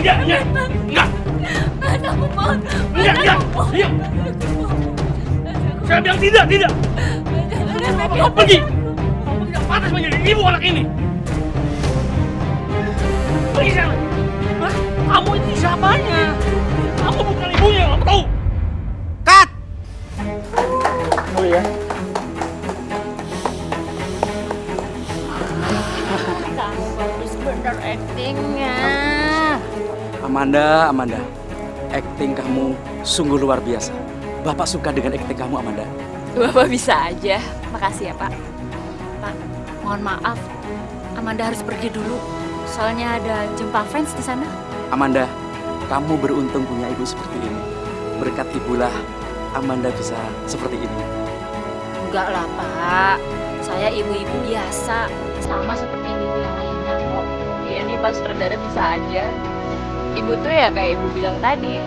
Enggak. Mas, aku mohon. Enggak. Diam. Saya bilang tidak. Kamu pergi. Kamu tidak pantas menjadi ibu anak ini. Pergi sana. Hah? Kamu ini siapanya? Kamu bukan ibunya, kamu tahu? Cut! Oh ya. Kamu bagus bener actingnya. Amanda, acting kamu sungguh luar biasa. Bapak suka dengan acting kamu, Amanda. Bapak bisa aja. Makasih ya, Pak. Pak, mohon maaf. Amanda harus pergi dulu. Soalnya ada jumpa fans di sana. Amanda, kamu beruntung punya ibu seperti ini. Berkat ibulah Amanda bisa seperti ini. Enggak lah, Pak. Saya ibu-ibu biasa. Sama seperti ibu yang lainnya kok. Iya nih, Pak Sutradara bisa aja. Ibu tuh ya kayak ibu bilang tadi.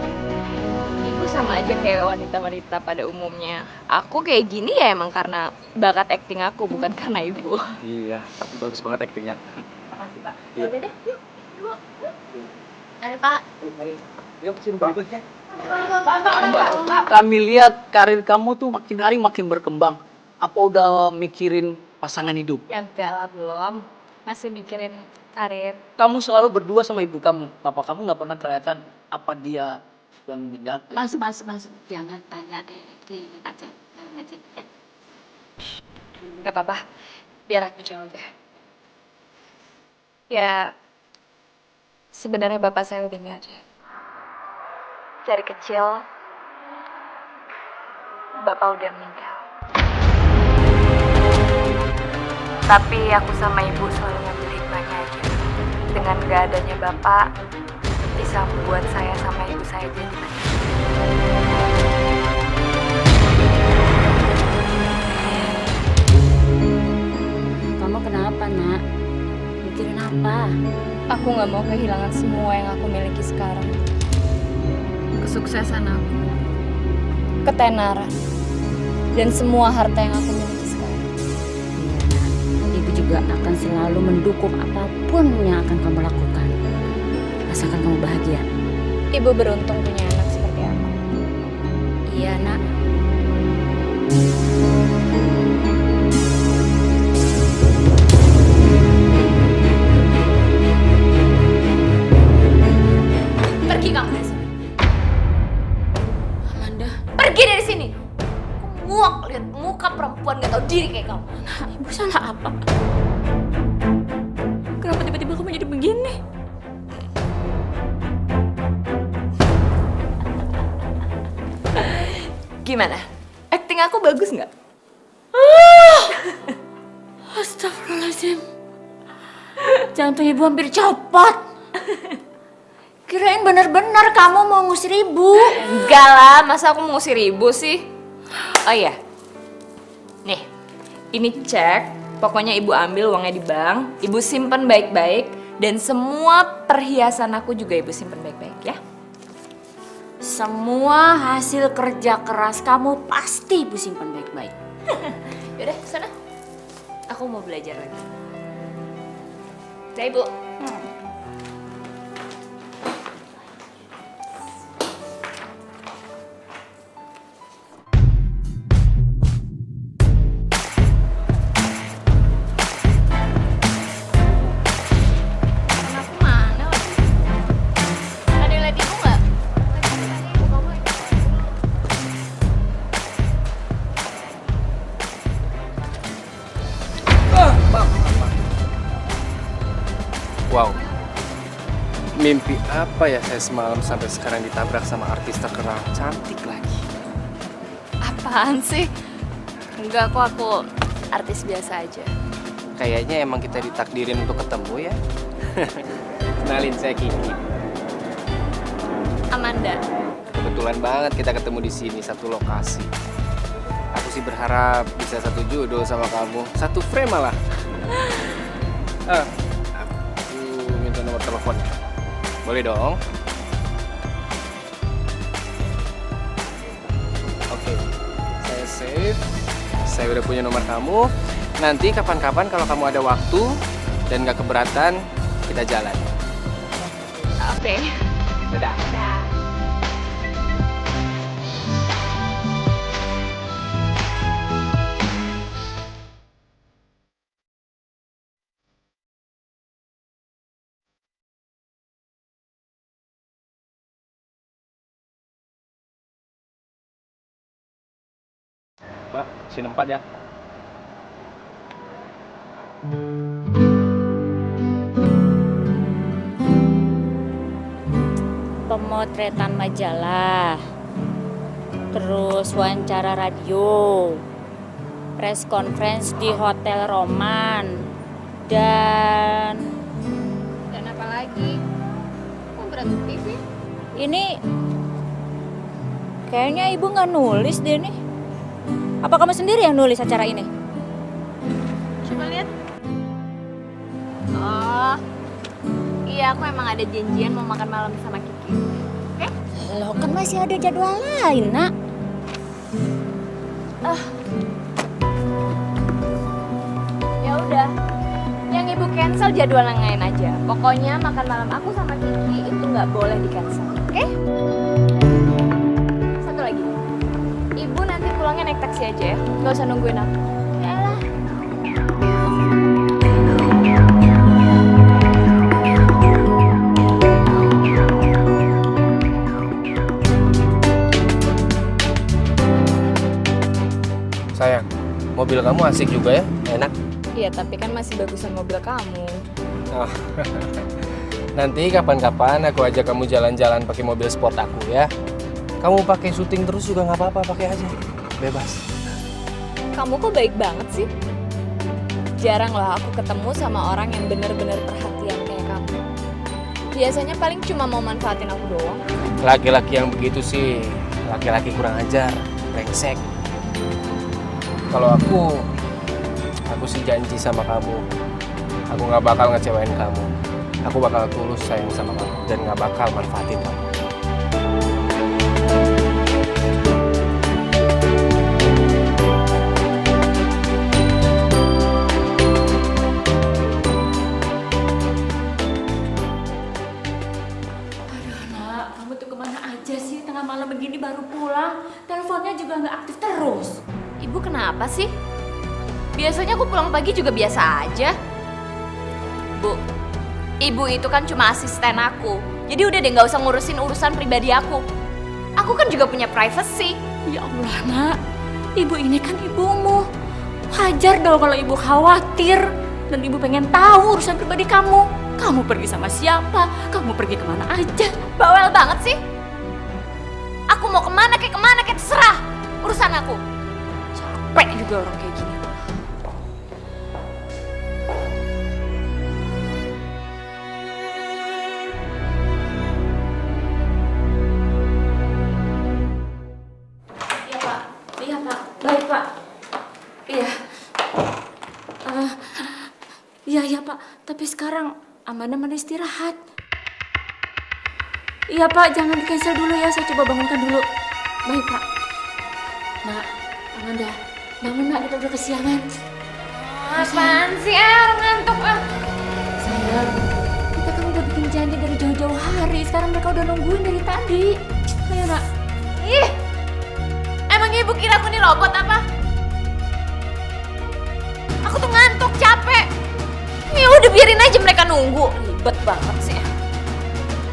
Ibu sama aja kayak wanita-wanita pada umumnya. Aku kayak gini ya emang karena bakat acting aku, bukan karena ibu. Iya, tapi bagus banget actingnya. Makasih, Pak. Iya. Udah deh, yuk. Yuk. Ada, Pak. Yuk, sini berikutnya. Kami lihat karir kamu tuh makin hari makin berkembang. Apa udah mikirin pasangan hidup? Ya enggak lah, belum. Masih mikirin karir. Kamu selalu berdua sama ibu kamu. Papa kamu nggak pernah kelihatan apa dia sudah meninggal. Mas. Jangan tanya deh. Ini aja. Gak apa-apa. Biar aku jawab deh. Ya, sebenarnya bapak saya udah nggak ada. Dari kecil, bapak udah meninggal. Tapi aku sama ibu selalu ngambil hikmahnya aja. Dengan gak adanya bapak, bisa membuat saya sama ibu saya jadi manis. Kamu kenapa, Nak? Mikirin apa? Aku gak mau kehilangan semua yang aku miliki sekarang. Kesuksesan aku, ketenaran, dan semua harta yang aku miliki sekarang. Iya, Nak. Ibu juga akan selalu mendukung apapun yang akan kamu lakukan. Asalkan kamu bahagia. Ibu beruntung punya anak seperti aku. Iya, Nak. Pergi kamu dari sini. Amanda, Pergi dari sini. Aku muak lihat muka perempuan gak tahu diri kayak kamu. Nak, Ibu salah apa? Kenapa tiba-tiba kamu jadi begini? Gimana? Acting aku bagus nggak? Astagfirullahaladzim. Jantung Ibu hampir copot. Kirain benar-benar kamu mau ngusir Ibu. Enggak lah, masa aku mengusir ibu sih? Oh iya, nih, ini cek. Pokoknya ibu ambil uangnya di bank, ibu simpen baik-baik, dan semua perhiasan aku juga ibu simpen baik-baik ya. Semua hasil kerja keras kamu pasti Ibu simpan baik-baik. Yaudah, sana. Aku mau belajar lagi. Dah ibu. Anakku mana lagi? Ada yang lihat ibu nggak? Ibu kamu lagi. Wow, mimpi apa ya saya semalam sampai sekarang ditabrak sama artis terkenal cantik lagi. Apaan sih? Enggak kok, aku artis biasa aja. Kayaknya emang kita ditakdirin untuk ketemu ya. Kenalin, saya Kiki. Amanda. Kebetulan banget kita ketemu di sini, satu lokasi. Aku sih berharap bisa satu judul sama kamu, satu frame malah. Aku minta nomor teleponnya. Boleh dong? Oke, saya save. Saya udah punya nomor kamu. Nanti kapan-kapan kalau kamu ada waktu dan gak keberatan, kita jalan. Oke. Dadah. Mbak, sini 4 ya. Pemotretan majalah, terus wawancara radio, press conference di Hotel Roman, dan apa lagi? Kok berhenti sih? ini kayaknya ibu nggak nulis deh nih. Apa kamu sendiri yang nulis acara ini? Coba lihat. Oh, iya aku emang ada janjian mau makan malam sama Kiki. Oke? Loh kan masih ada jadwal lain, Nak. Ya udah. Yang ibu cancel jadwal yang lain aja. Pokoknya makan malam aku sama Kiki itu nggak boleh di cancel. Oke? Satu lagi. Ibu nanti pulangnya naik taksi aja ya. Nggak usah nungguin aku. Yalah. Sayang, mobil kamu asik juga ya, enak. Iya, tapi kan masih bagusan mobil kamu. Oh. Nanti kapan-kapan aku ajak kamu jalan-jalan pakai mobil sport aku ya. Kamu pakai syuting terus juga nggak apa-apa, pakai aja, bebas. Kamu kok baik banget sih? Jarang loh aku ketemu sama orang yang bener-bener perhatian kayak kamu. Biasanya paling cuma mau manfaatin aku doang. Laki-laki yang begitu sih, laki-laki kurang ajar, brengsek. Kalau aku sih janji sama kamu, aku nggak bakal ngecewain kamu. Aku bakal tulus sayang sama kamu dan nggak bakal manfaatin kamu. Nak, kamu tuh kemana aja sih? Tengah malam begini baru pulang. Teleponnya juga nggak aktif terus. Ibu kenapa sih? Biasanya aku pulang pagi juga biasa aja. Bu, ibu itu kan cuma asisten aku. Jadi udah deh nggak usah ngurusin urusan pribadi aku. Aku kan juga punya privacy. Ya Allah, Nak. Ibu ini kan ibumu. Wajar dong kalau ibu khawatir. Dan ibu pengen tahu urusan pribadi kamu. Kamu pergi sama siapa? Kamu pergi kemana aja? Bawel banget sih. Aku mau kemana kayak terserah. Urusan aku. Capek juga orang kayak gini. Iya, Pak. Iya, Pak. Baik, Pak. Iya. Iya, Pak. Tapi sekarang Amanda mana istirahat. Iya, Pak. Jangan di-cancel dulu ya. Saya coba bangunkan dulu. Baik, Pak. Nak, Amanda. Bangun, Nak. Kita udah kesiangan. Apaan sih? Ngantuk ah. Sayang, kita kan udah bikin janji dari jauh-jauh hari. Sekarang mereka udah nungguin dari tadi. Ayo, Nak. Ih, emang ibu kira aku nih robot apa? Aku tuh ngantuk, capek. Ya udah biarin aja mereka nunggu. Ribet banget sih.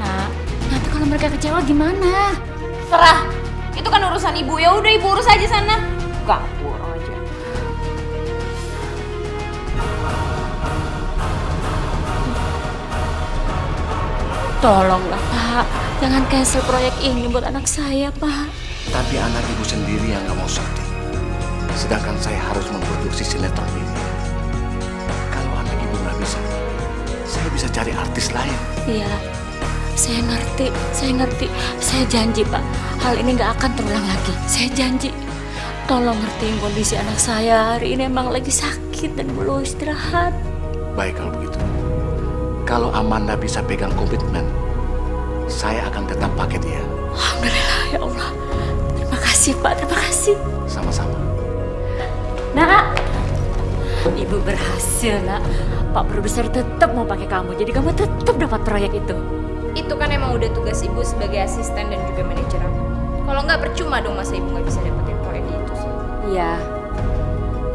Nah, nanti kalau mereka kecewa gimana? Serah. Itu kan urusan ibu. Ya udah ibu urus aja sana. Ganggu orang aja. Tolonglah, Pak. Jangan cancel proyek ini buat anak saya, Pak. Tapi anak ibu sendiri yang nggak mau syuting. Sedangkan saya harus memproduksi sinetron ini. Kalau anak ibu nggak bisa, saya bisa cari artis lain. Iya, saya ngerti. Saya janji, Pak. Hal ini nggak akan terulang lagi. Saya janji. Tolong ngertiin kondisi anak saya. Hari ini emang lagi sakit dan perlu istirahat. Baik kalau begitu. Kalau Amanda bisa pegang komitmen, saya akan tetap pakai dia. Alhamdulillah, ya Allah. Terima kasih, Pak. Terima kasih. Sama-sama. Nak, Ibu berhasil, Nak. Pak produser tetap mau pakai kamu. Jadi kamu tetap dapat proyek itu. Itu kan emang emang udah tugas ibu sebagai asisten dan juga manajer aku. Kalau nggak percuma dong masa ibu nggak bisa dapetin proyek itu sih. Iya.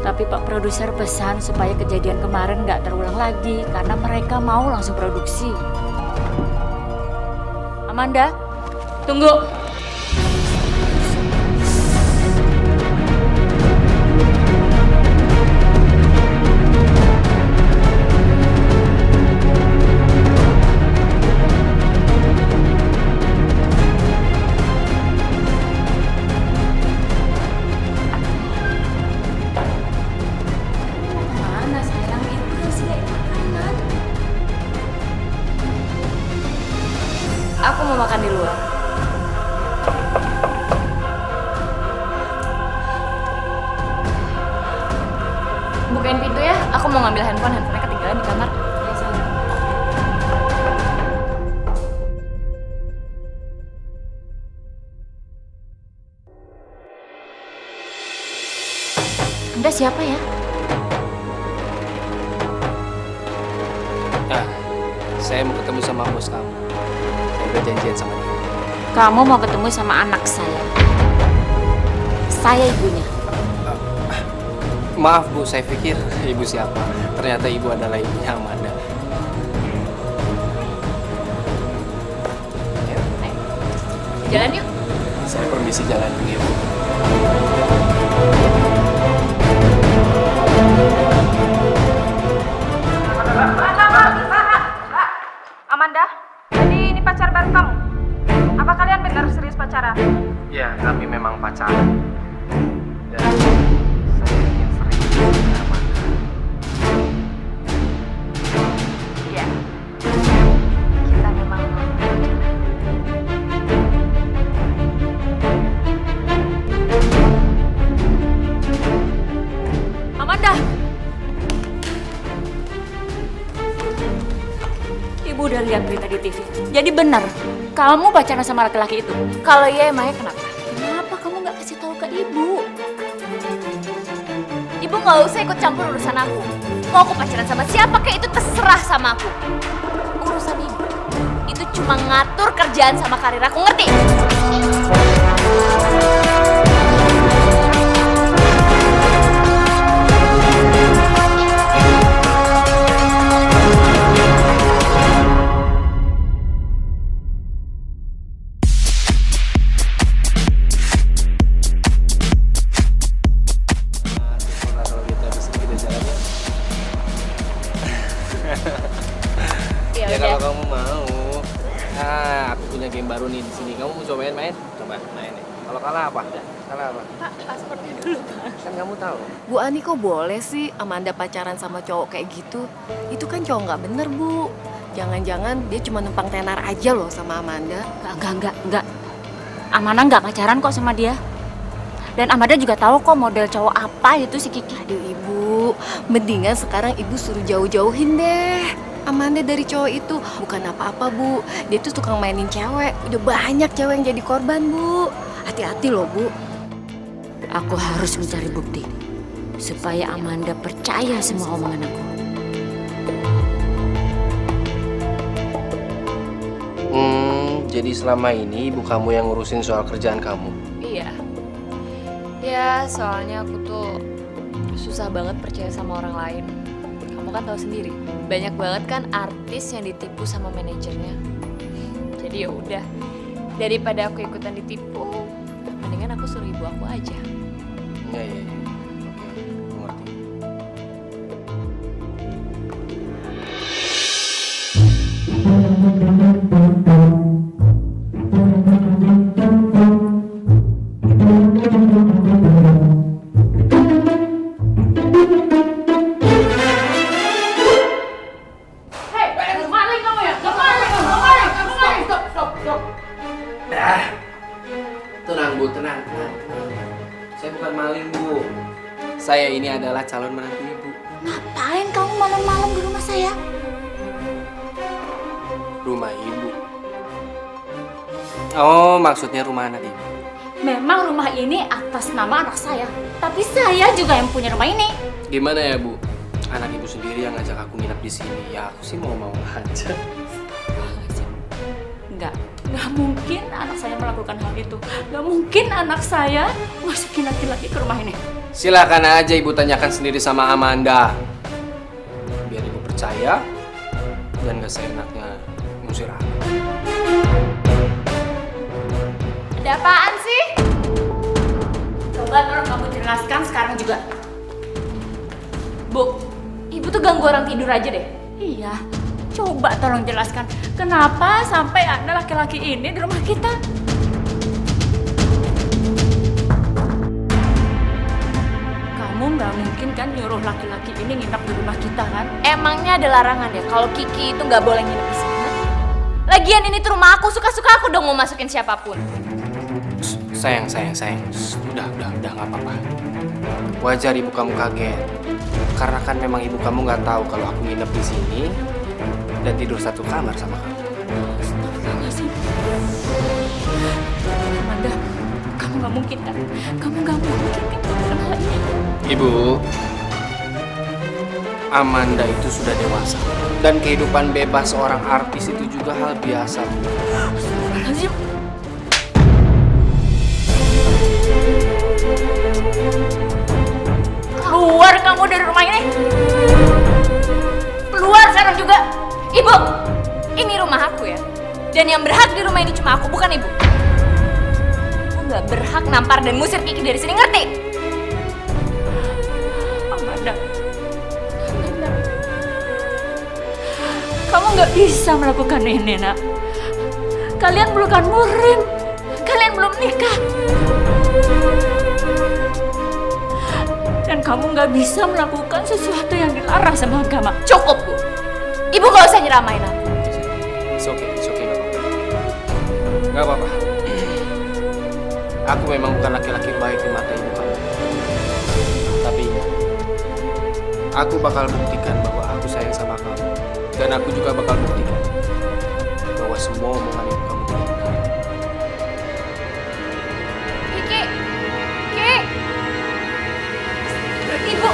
Tapi Pak Produser pesan supaya kejadian kemarin nggak terulang lagi karena mereka mau langsung produksi. Amanda, tunggu. Mana sayang, ibu udah sediain makanan. Aku mau makan di luar. Bukain pintu ya, aku mau ngambil handphonenya ketinggalan di kamar. Ya, sayang. Anda siapa ya? Ah, saya mau ketemu sama bos kamu. Saya udah janjian sama dia. Kamu mau ketemu sama anak saya. Saya ibunya. Maaf Bu, saya pikir ibu siapa. Ternyata ibu adalah ibunya Amanda. Jalan yuk. Saya permisi jalan dulu ya, Bu. Amanda, jadi ini pacar baru kamu? Apa kalian benar serius pacaran? Ya, kami memang pacaran. Dan saya ingin serius dengan Amanda. Iya. Kita memang Amanda! Ibu udah lihat berita di TV. Jadi benar, kamu pacaran sama laki-laki itu. Kalau iya emangnya kenapa? Kenapa kamu nggak kasih tahu ke ibu? Ibu nggak usah ikut campur urusan aku. Mau aku pacaran sama siapa kayak itu terserah sama aku. Urusan ibu itu cuma ngatur kerjaan sama karir aku, ngerti? Nah, kalau gitu habis ini kita jalan ya. Ya Ya udah. kalau kamu mau. Nah, aku punya game baru nih di sini. Kamu mau cobain main? Coba main nih. Kalau kalah apa? Kalah apa? Pak, paspornya dulu, Pak. Kan kamu tahu. Bu Ani kok boleh sih Amanda pacaran sama cowok kayak gitu? Itu kan cowok nggak bener, Bu. Jangan-jangan dia cuma numpang tenar aja loh sama Amanda. Enggak. Amanda nggak pacaran kok sama dia. Dan Amanda juga tahu kok model cowok apa itu si Kiki. Aduh Ibu, mendingan sekarang Ibu suruh jauh-jauhin deh Amanda dari cowok itu. Bukan apa-apa Bu, dia tuh tukang mainin cewek. Udah banyak cewek yang jadi korban Bu. Hati-hati loh Bu. Aku harus mencari bukti supaya Amanda percaya semua omongan aku. Jadi selama ini ibu kamu yang ngurusin soal kerjaan kamu. Iya. Ya, soalnya aku tuh susah banget percaya sama orang lain. Kamu kan tahu sendiri, banyak banget kan artis yang ditipu sama manajernya. Jadi ya udah, daripada aku ikutan ditipu, mendingan aku suruh ibu aku aja. Iya. Oke, aku ngerti. Tenang Bu, tenang. Saya bukan maling Bu. Saya ini adalah calon menantu ibu. Ngapain kamu malam-malam di rumah saya? Rumah ibu. Oh, maksudnya rumah anak ibu. Memang rumah ini atas nama anak saya, tapi saya juga yang punya rumah ini. Gimana ya Bu? Anak ibu sendiri yang ngajak aku nginep di sini. Ya aku sih mau aja. Enggak, Gak mungkin anak saya melakukan hal itu. Gak mungkin anak saya masukin laki-laki ke rumah ini. Silakan aja ibu tanyakan sendiri sama Amanda. Biar ibu percaya dan gak seenaknya ngusir aku. Ada apaan sih? Coba tolong kamu jelaskan sekarang juga. Bu, ibu tuh ganggu orang tidur aja deh. Iya, coba tolong jelaskan kenapa sampai ada laki-laki ini di rumah kita. Kamu nggak mungkin kan nyuruh laki-laki ini nginap di rumah kita kan? Emangnya ada larangan ya kalau Kiki itu nggak boleh nginep di sini? Lagian ini tuh rumah aku, suka-suka aku dong mau masukin siapapun. Sayang. Udah nggak apa-apa. Wajar ibu kamu kaget. Karena kan memang ibu kamu nggak tahu kalau aku nginep di sini dan tidur satu kamar sama kamu. Astagfirullahaladzim. Amanda, kamu nggak mungkin kan? Kamu nggak mungkin kan melakukan hal ini? Ibu, Amanda itu sudah dewasa dan kehidupan bebas seorang artis itu juga hal biasa. Astagfirullahaladzim. Keluar kamu dari rumah ini. Keluar sekarang juga. Ibu, ini rumah aku ya. Dan yang berhak di rumah ini cuma aku, bukan ibu. Aku nggak berhak nampar dan ngusir Kiki dari sini, ngerti? Amanda. Kamu nggak bisa melakukan ini, nak. Kalian bukan muhrim. Kalian belum nikah. Dan kamu nggak bisa melakukan sesuatu yang dilarang sama agama. Cukup, Bu. Ibu gak usah nyeramain aku. It's okay, nggak apa-apa. Aku memang bukan laki-laki baik di mata ibu kamu. Tapi ingat, aku bakal buktikan bahwa aku sayang sama kamu. Dan aku juga bakal buktikan bahwa semua omongan ibu kamu tidak benar. Kiki! Kiki! Ibu!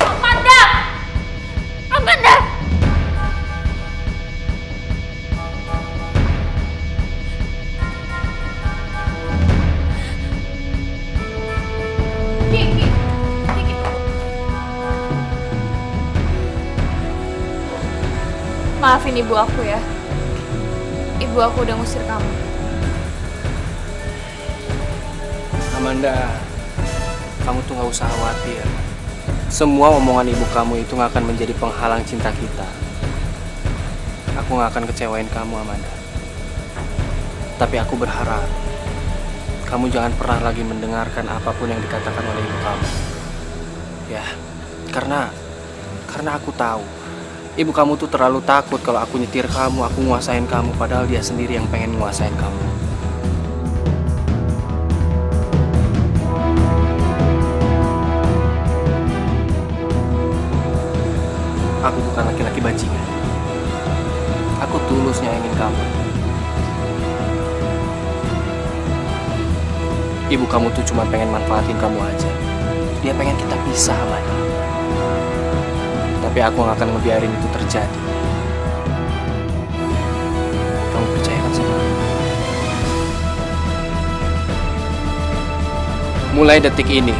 Amanda! Amanda! Kiki! Kiki! Maafin ibu aku ya. Ibu aku udah ngusir kamu. Amanda, kamu tuh nggak usah khawatir. Semua omongan ibu kamu itu nggak akan menjadi penghalang cinta kita. Aku nggak akan kecewain kamu, Amanda. Tapi aku berharap kamu jangan pernah lagi mendengarkan apapun yang dikatakan oleh ibu kamu. Ya, karena aku tahu ibu kamu tuh terlalu takut kalau aku nyetir kamu, aku nguasain kamu, padahal dia sendiri yang pengen nguasain kamu. Aku bukan laki-laki bajingan. Aku tulus nyayangin kamu. Ibu kamu tuh cuma pengen manfaatin kamu aja. Dia pengen kita pisah, Amanda. Tapi aku gak akan ngebiarin itu terjadi. Kamu percaya kan sama aku? Mulai detik ini,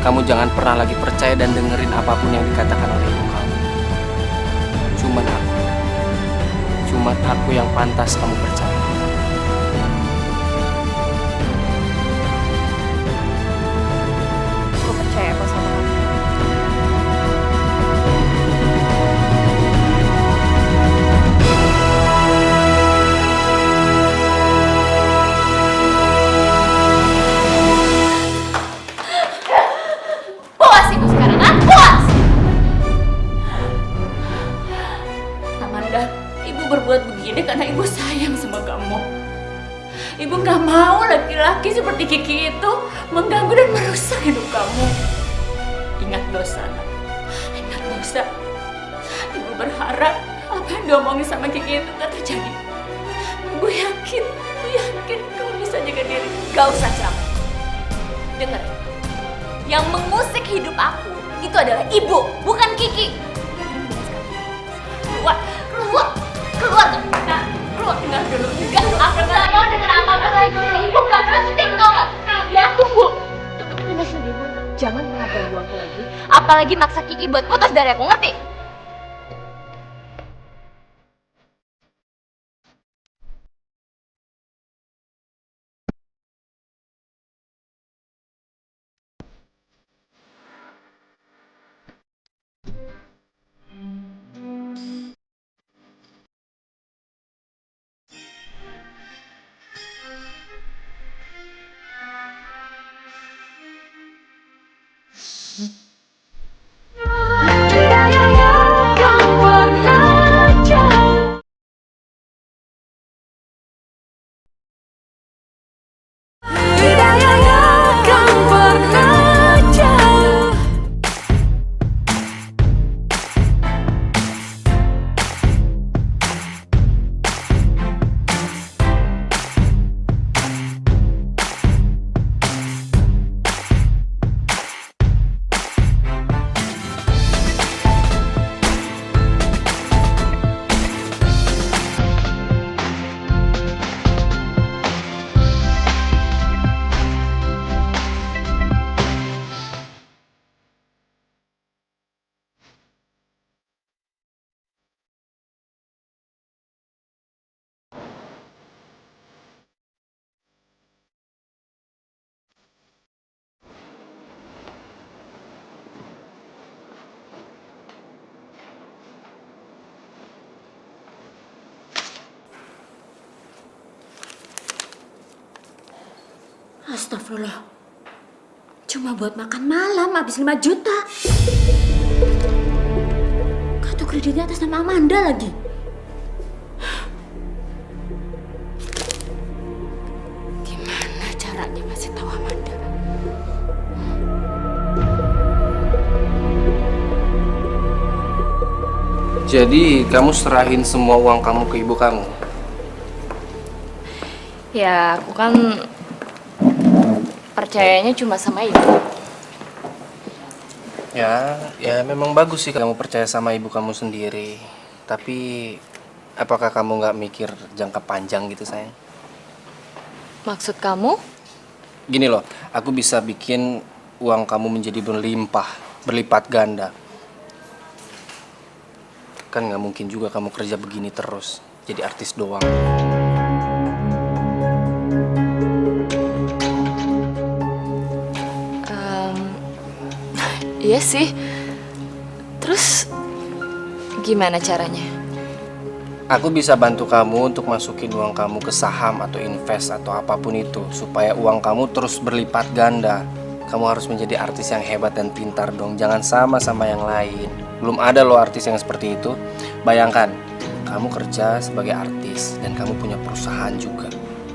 kamu jangan pernah lagi percaya dan dengerin apapun yang dikatakan oleh ibu kamu. Cuman aku yang pantas kamu percaya. Aku percaya kok sama kamu. Puas ibu sekarang, ah? Puas! Amanda, ibu berbuat begini karena ibu sayang sama kamu. Ibu gak mau laki-laki seperti Kiki itu mengganggu dan merusak hidup kamu. Ingat dosa, nak. Ingat dosa. Ibu berharap apa yang diomongin sama Kiki itu gak terjadi. Ibu yakin kamu bisa jaga diri. Gak usah ceramah. Dengar, yang mengusik hidup aku itu adalah ibu, bukan Kiki. Keluar, keluar, keluar, keluar, tinggal apalagi maksa Kiki buat putus dari aku, ngerti? Astagfirullah. Cuma buat makan malam habis 5 juta. Kartu kreditnya atas nama Amanda lagi. Gimana caranya ngasih tahu Amanda? Jadi kamu serahin semua uang kamu ke ibu kamu? Ya, aku kan percayanya cuma sama ibu. Ya memang bagus sih kamu percaya sama ibu kamu sendiri. Tapi apakah kamu nggak mikir jangka panjang gitu, sayang? Maksud kamu? Gini loh, aku bisa bikin uang kamu menjadi berlipat ganda. Kan nggak mungkin juga kamu kerja begini terus, jadi artis doang. Iya sih. Terus gimana caranya? Aku bisa bantu kamu untuk masukin uang kamu ke saham atau invest atau apapun itu supaya uang kamu terus berlipat ganda. Kamu harus menjadi artis yang hebat dan pintar dong. Jangan sama yang lain. Belum ada loh artis yang seperti itu. Bayangkan, kamu kerja sebagai artis dan kamu punya perusahaan juga.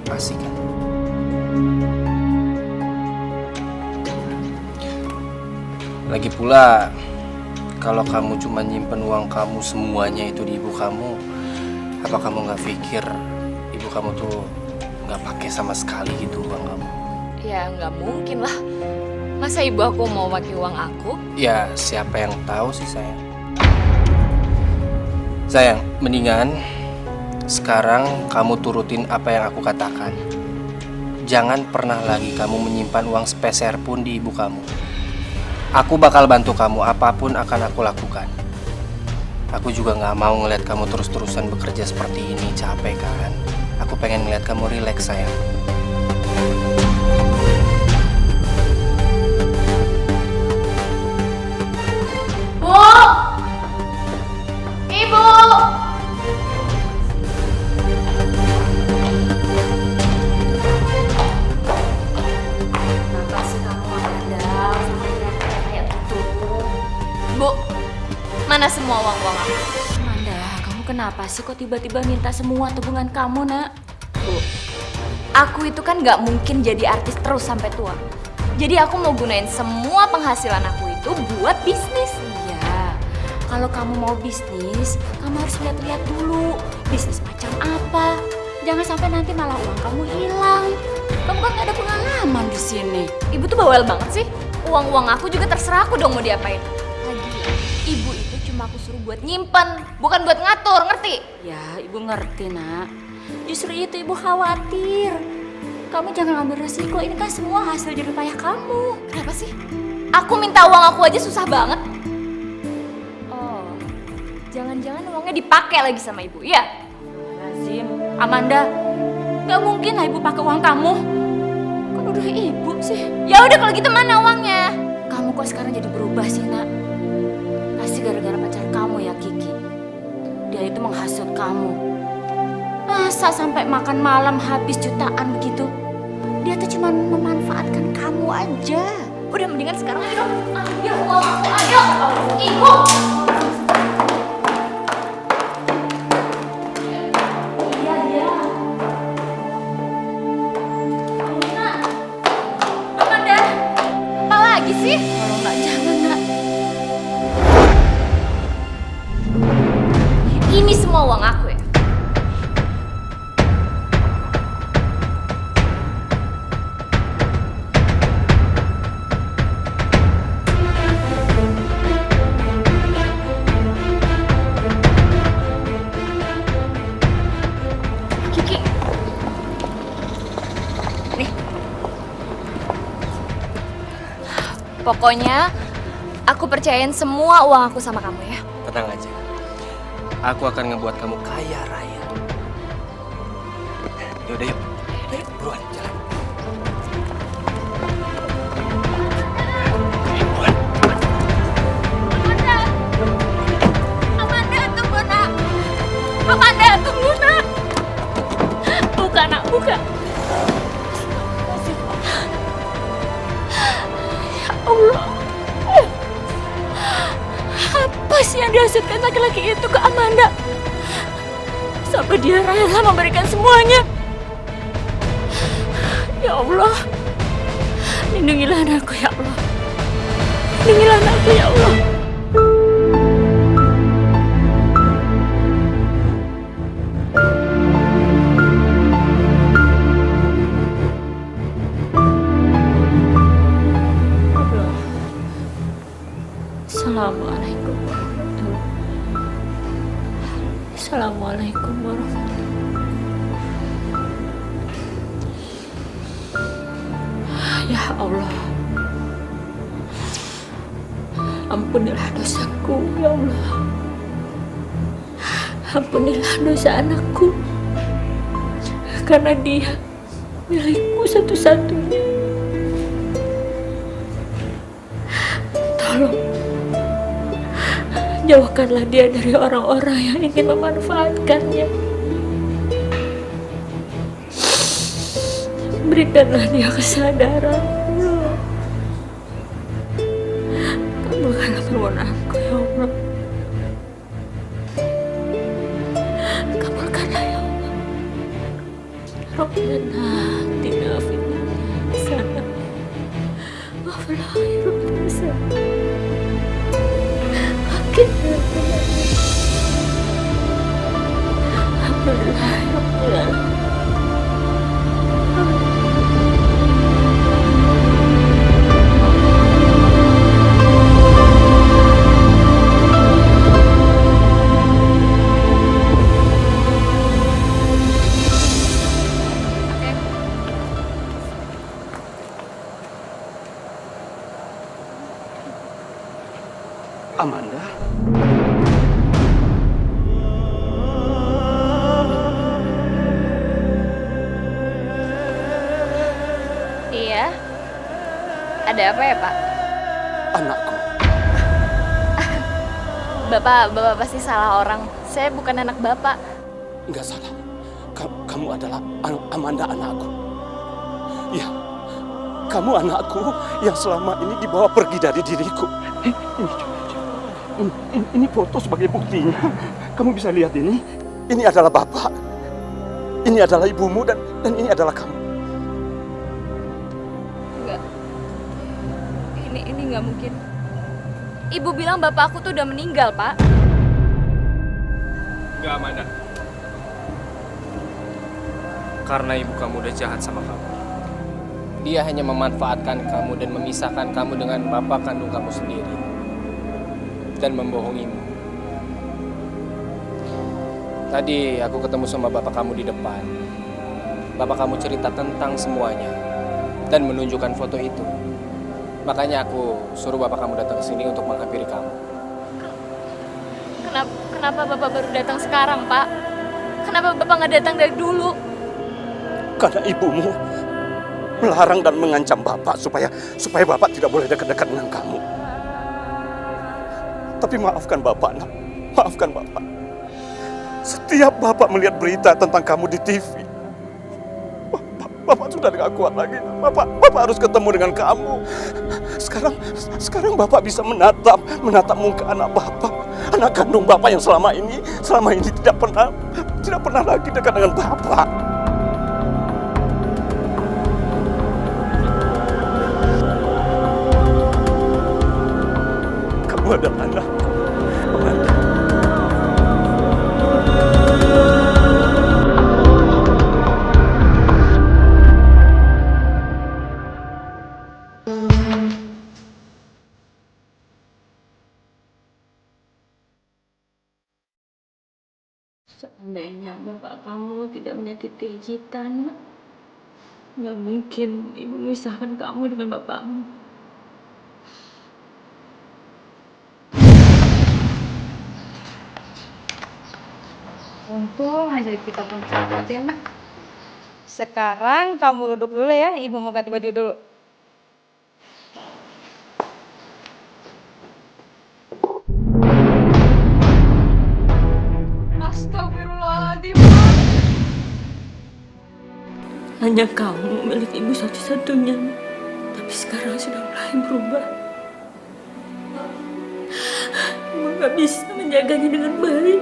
Asik kan? Lagi pula, kalau kamu cuma nyimpen uang kamu semuanya itu di ibu kamu, apa kamu nggak pikir ibu kamu tuh nggak pakai sama sekali gitu uang kamu? Ya nggak mungkin lah. Masa ibu aku mau pakai uang aku? Ya siapa yang tahu sih, sayang. Sayang, mendingan sekarang kamu turutin apa yang aku katakan. Jangan pernah lagi kamu menyimpan uang sepeser pun di ibu kamu. Aku bakal bantu kamu, apapun akan aku lakukan. Aku juga gak mau ngeliat kamu terus-terusan bekerja seperti ini, capek kan? Aku pengen ngeliat kamu rileks, sayang. Bu! Ibu! Kenapa sih kamu Amanda? Kayak gitu. Bu, mana semua uang-uang aku? Amanda, kamu kenapa sih kok tiba-tiba minta semua tabungan kamu, Nak? Bu, aku itu kan nggak mungkin jadi artis terus sampai tua. Jadi aku mau gunain semua penghasilan aku itu buat bisnis. Iya, kalau kamu mau bisnis, kamu harus lihat-lihat dulu bisnis macam apa. Jangan sampai nanti malah uang kamu hilang. Kamu kan gak ada pengalaman di sini. Ibu tuh bawel banget sih. Uang-uang aku juga terserah aku dong mau diapain. Lagi, ibu itu cuma aku suruh buat nyimpen, bukan buat ngatur, ngerti? Ya, ibu ngerti, Nak. Justru itu ibu khawatir. Kamu jangan ambil resiko, ini kan semua hasil jerih payah kamu. Kenapa sih? Aku minta uang aku aja susah banget. Oh, jangan-jangan uangnya dipakai lagi sama ibu, ya? Lazim, Amanda, nggak mungkin lah ibu pakai uang kamu. Kan udah ibu sih. Ya udah kalau gitu mana uangnya? Kamu kok sekarang jadi berubah sih, Nak? Pasti gara-gara pacar kamu ya, Kiki. Dia itu menghasut kamu. Masa sampai makan malam habis jutaan begitu? Dia tuh cuma memanfaatkan kamu aja. Udah mendingan sekarang ayo ambil uang aku, ayo. Ibu. Iya, iya. Amanda, apa lagi sih? Kalau nggak jangan, Nak. Ini semua uang aku ya? Kiki. Nih. Pokoknya aku percayain semua uang aku sama kamu ya. Tenang aja. Aku akan ngebuat kamu kaya raya. Yaudah yuk. Ayo, buruan, jalan. Amanda, tunggu nak. Amanda, tunggu nak. Buka nak, buka. Ya Allah. Apa sih yang dihasutkan laki-laki itu ke Amanda? Sampai dia rela memberikan semuanya. Ya Allah. Lindungilah anakku ya Allah. Lindungilah anakku ya Allah. Assalamualaikum warahmatullahi wabarakatuh. Assalamualaikum warahmatullahi wabarakatuh. Ya Allah, ampunilah dosaku ya Allah. Ampunilah dosa anakku, karena dia milikku satu-satunya. Tolong jauhkanlah dia dari orang-orang yang ingin memanfaatkannya. Berikanlah dia kesadaran. Kabulkanlah permohonanku ya Allah. Kabulkanlah ya Allah. Rabbana atina fid dunya hasanah wa fil akhirati hasanah. Alhamdulillah ya Allah. Amanda? Iya. Ada apa ya, Pak? Anakku. Bapak pasti salah orang. Saya bukan anak Bapak. Enggak salah. Kamu adalah Amanda anakku. Ya, kamu anakku yang selama ini dibawa pergi dari diriku. Ini foto sebagai buktinya. Kamu bisa lihat ini. Ini adalah bapak. Ini adalah ibumu dan ini adalah kamu. Enggak. Ini nggak mungkin. Ibu bilang bapak aku tuh udah meninggal, Pak. Enggak, Amanda. Karena ibu kamu udah jahat sama kamu. Dia hanya memanfaatkan kamu dan memisahkan kamu dengan bapak kandung kamu sendiri. Dan membohongimu. Tadi aku ketemu sama bapak kamu di depan. Bapak kamu cerita tentang semuanya dan menunjukkan foto itu. Makanya aku suruh bapak kamu datang ke sini untuk menghampiri kamu. Kenapa Bapak baru datang sekarang, Pak? Kenapa Bapak nggak datang dari dulu? Karena ibumu melarang dan mengancam Bapak supaya Bapak tidak boleh dekat-dekat dengan kamu. Tapi maafkan Bapak, nak. Maafkan Bapak. Setiap Bapak melihat berita tentang kamu di TV, Bapak sudah tidak kuat lagi. Bapak harus ketemu dengan kamu. Sekarang Bapak bisa menatap muka anak Bapak, anak kandung Bapak yang selama ini tidak pernah lagi dekat dengan Bapak. Kamu adalah anakku. Seandainya bapak kamu tidak menyakiti Jitan, nggak mungkin ibu memisahkan kamu dengan bapakmu. Untung aja kita pun sahabatin. Sekarang kamu duduk dulu ya, ibu mau ganti baju dulu. Astagfirullahaladzim. Hanya kamu milik ibu satu-satunya, tapi sekarang sudah mulai berubah. Ibu gak bisa menjaganya dengan baik.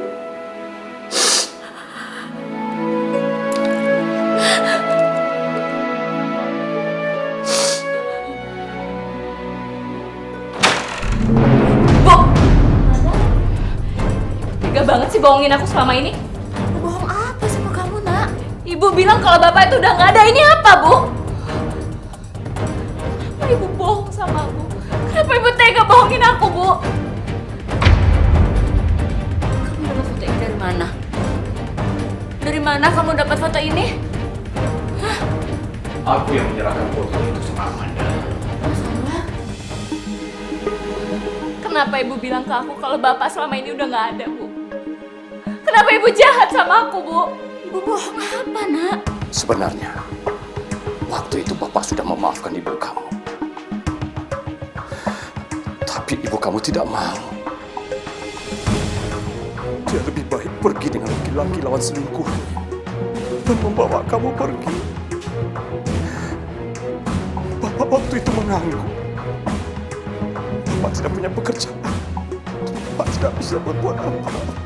Tega banget sih bohongin aku selama ini. Bohong apa sama kamu, nak? Ibu bilang kalau bapak itu udah nggak ada. Ini apa, Bu? Kenapa ibu bohong sama aku? Kenapa ibu tega bohongin aku, Bu? Kamu dapat foto ini dari mana? Dari mana kamu dapat foto ini? Aku yang menyerahkan foto itu sama Amanda. Kenapa ibu bilang ke aku kalau bapak selama ini udah nggak ada, Bu? Kenapa ibu jahat sama aku, Bu? Ibu bohong apa, nak? Sebenarnya, waktu itu Bapak sudah memaafkan ibu kamu. Tapi ibu kamu tidak mau. Dia lebih baik pergi dengan laki-laki lawan selingkuhnya dan membawa kamu pergi. Bapak waktu itu menganggur. Bapak tidak punya pekerjaan. Bapak tidak bisa berbuat apa-apa.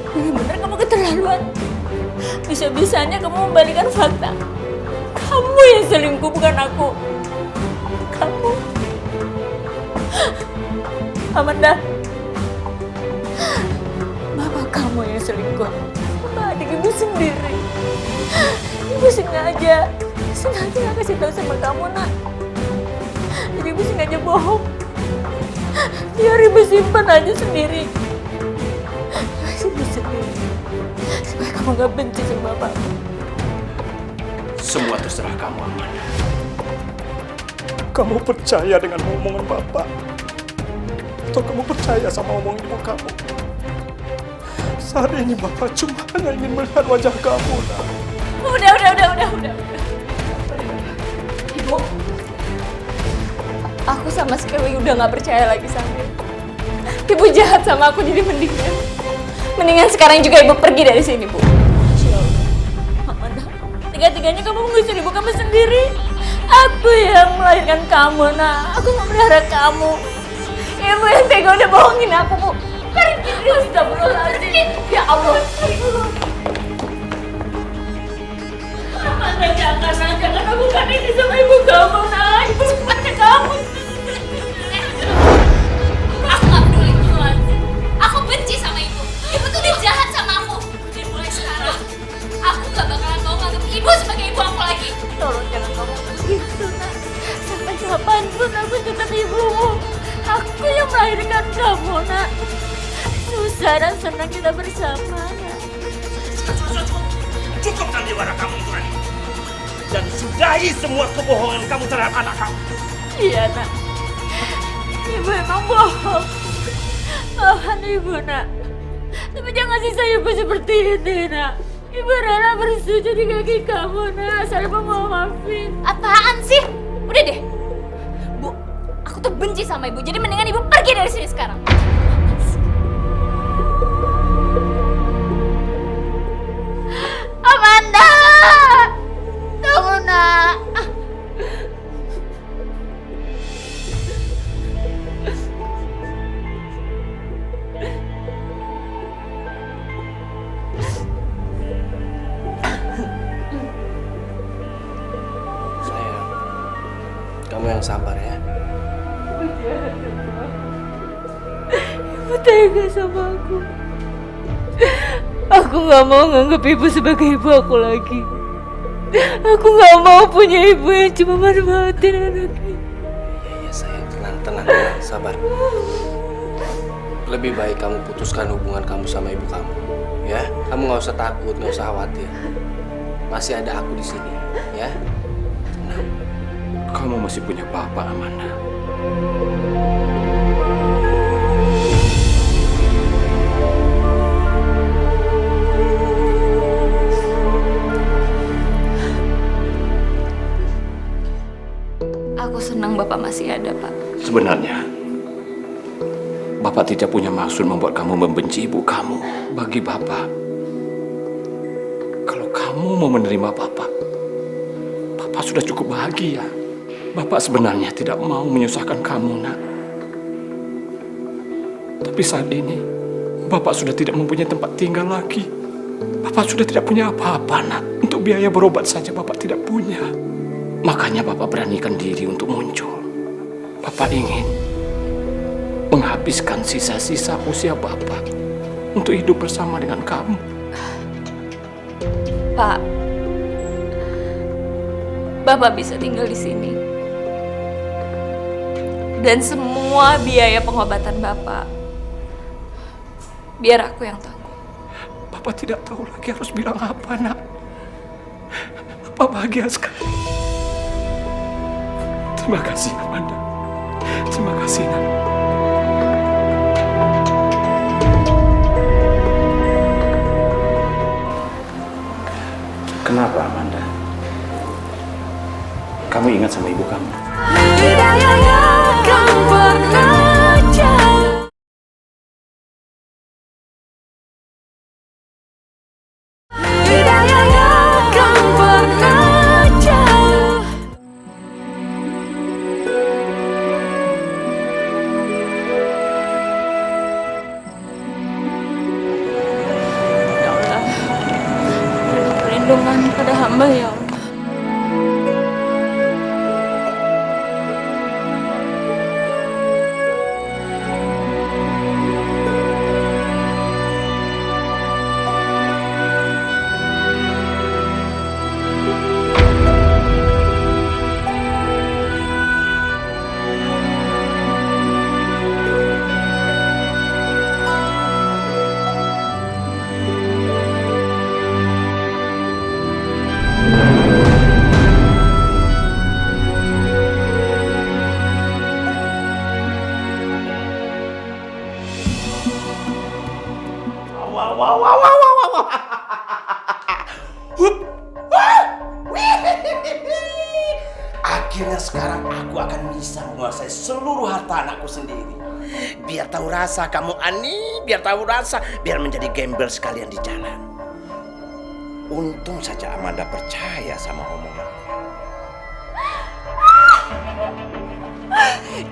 Benar-benar kamu keterlaluan. Bisa-bisanya kamu membalikan fakta. Kamu yang selingkuh, bukan aku. Kamu. Amanda. Bapak kamu yang selingkuh. Bapak adik ibu sendiri. Ibu sengaja kasih tahu sama kamu, nak. Jadi ibu sengaja bohong. Biar ibu simpan aja sendiri. Ibu sendiri. Supaya kamu gak benci sama bapak. Semua terserah kamu, Amanda. Kamu percaya dengan omongan Bapak? Atau kamu percaya sama omongan ibu kamu? Saat ini Bapak cuma hanya ingin melihat wajah kamu, nak. Udah. Ibu, aku sama sekali udah nggak percaya lagi sama ibu. Ibu jahat sama aku, jadi mendingan sekarang juga ibu pergi dari sini, Bu. Amanda, tiga-tiganya kamu mengusir ibu kamu sendiri. Aku yang melahirkan kamu, nak. Aku memelihara kamu. Ibu yang tega udah bohongin aku, Bu. Pergi, astagfirullahaladzim. Ya Allah. Amanda, jangan lakukan ini sama ibu kamu, nak. Ibu seperti kamu. Aku nggak peduli, aku benci sama ibu. Ibu tuh udah jahat sama aku. Dan mulai sekarang, aku gak bakalan mau nganggap ibu sebagai ibu aku lagi. Tolong jangan ngomong begitu, nak. Sampai kapanpun aku tetap ibumu. Aku yang melahirkan kamu, nak. Susah dan senang kita bersama, nak. Cukup sandiwara kamu, Nurani. dan sudahi semua kebohongan kamu terhadap anak kamu. Iya, Nak. Ibu emang bohong. Maafkan Ibu, Nak. Tapi jangan siksa Ibu seperti ini, Nak. Ibu rela bersujud di kaki kamu, Nak. Saya mau maafin. Apaan sih? Udah deh. Bu, aku tuh benci sama Ibu. Jadi mendingan Ibu pergi dari sini sekarang. Amanda! Tunggu, Nak. Sayang, kamu yang sabar ya. Ibu tega sama aku. Aku gak mau nganggap Ibu sebagai ibu aku lagi. Aku gak mau punya ibu yang cuma manfaatin anaknya. Iya sayang, tenang, sabar. Lebih baik kamu putuskan hubungan kamu sama ibu kamu, ya. Kamu nggak usah takut, nggak usah khawatir. Masih ada aku di sini, ya. Tenang. Kamu masih punya papa, Amanda. Aku senang Bapak masih ada, Pak. Sebenarnya, Bapak tidak punya maksud membuat kamu membenci ibu kamu. Bagi Bapak, kalau kamu mau menerima Bapak sudah cukup bahagia. Bapak sebenarnya tidak mau menyusahkan kamu, Nak. Tapi saat ini, Bapak sudah tidak mempunyai tempat tinggal lagi. Bapak sudah tidak punya apa-apa, Nak. Untuk biaya berobat saja Bapak tidak punya. Makanya Bapak beranikan diri untuk muncul. Bapak ingin menghabiskan sisa-sisa usia Bapak untuk hidup bersama dengan kamu. Pak, Bapak bisa tinggal di sini. Dan semua biaya pengobatan Bapak, biar aku yang tanggung. Bapak tidak tahu lagi harus bilang apa, Nak. Bapak bahagia sekali. Terima kasih, Amanda. Terima kasih, Nak. Kenapa, Amanda? Kamu ingat sama ibu kamu? Ya Allah, beri perlindungan pada hamba ya Allah. Akhirnya sekarang aku akan bisa menguasai seluruh harta anakku sendiri. Biar tahu rasa kamu Ani, biar tahu rasa, biar menjadi gembel sekalian di jalan. Untung saja Amanda percaya sama omonganku.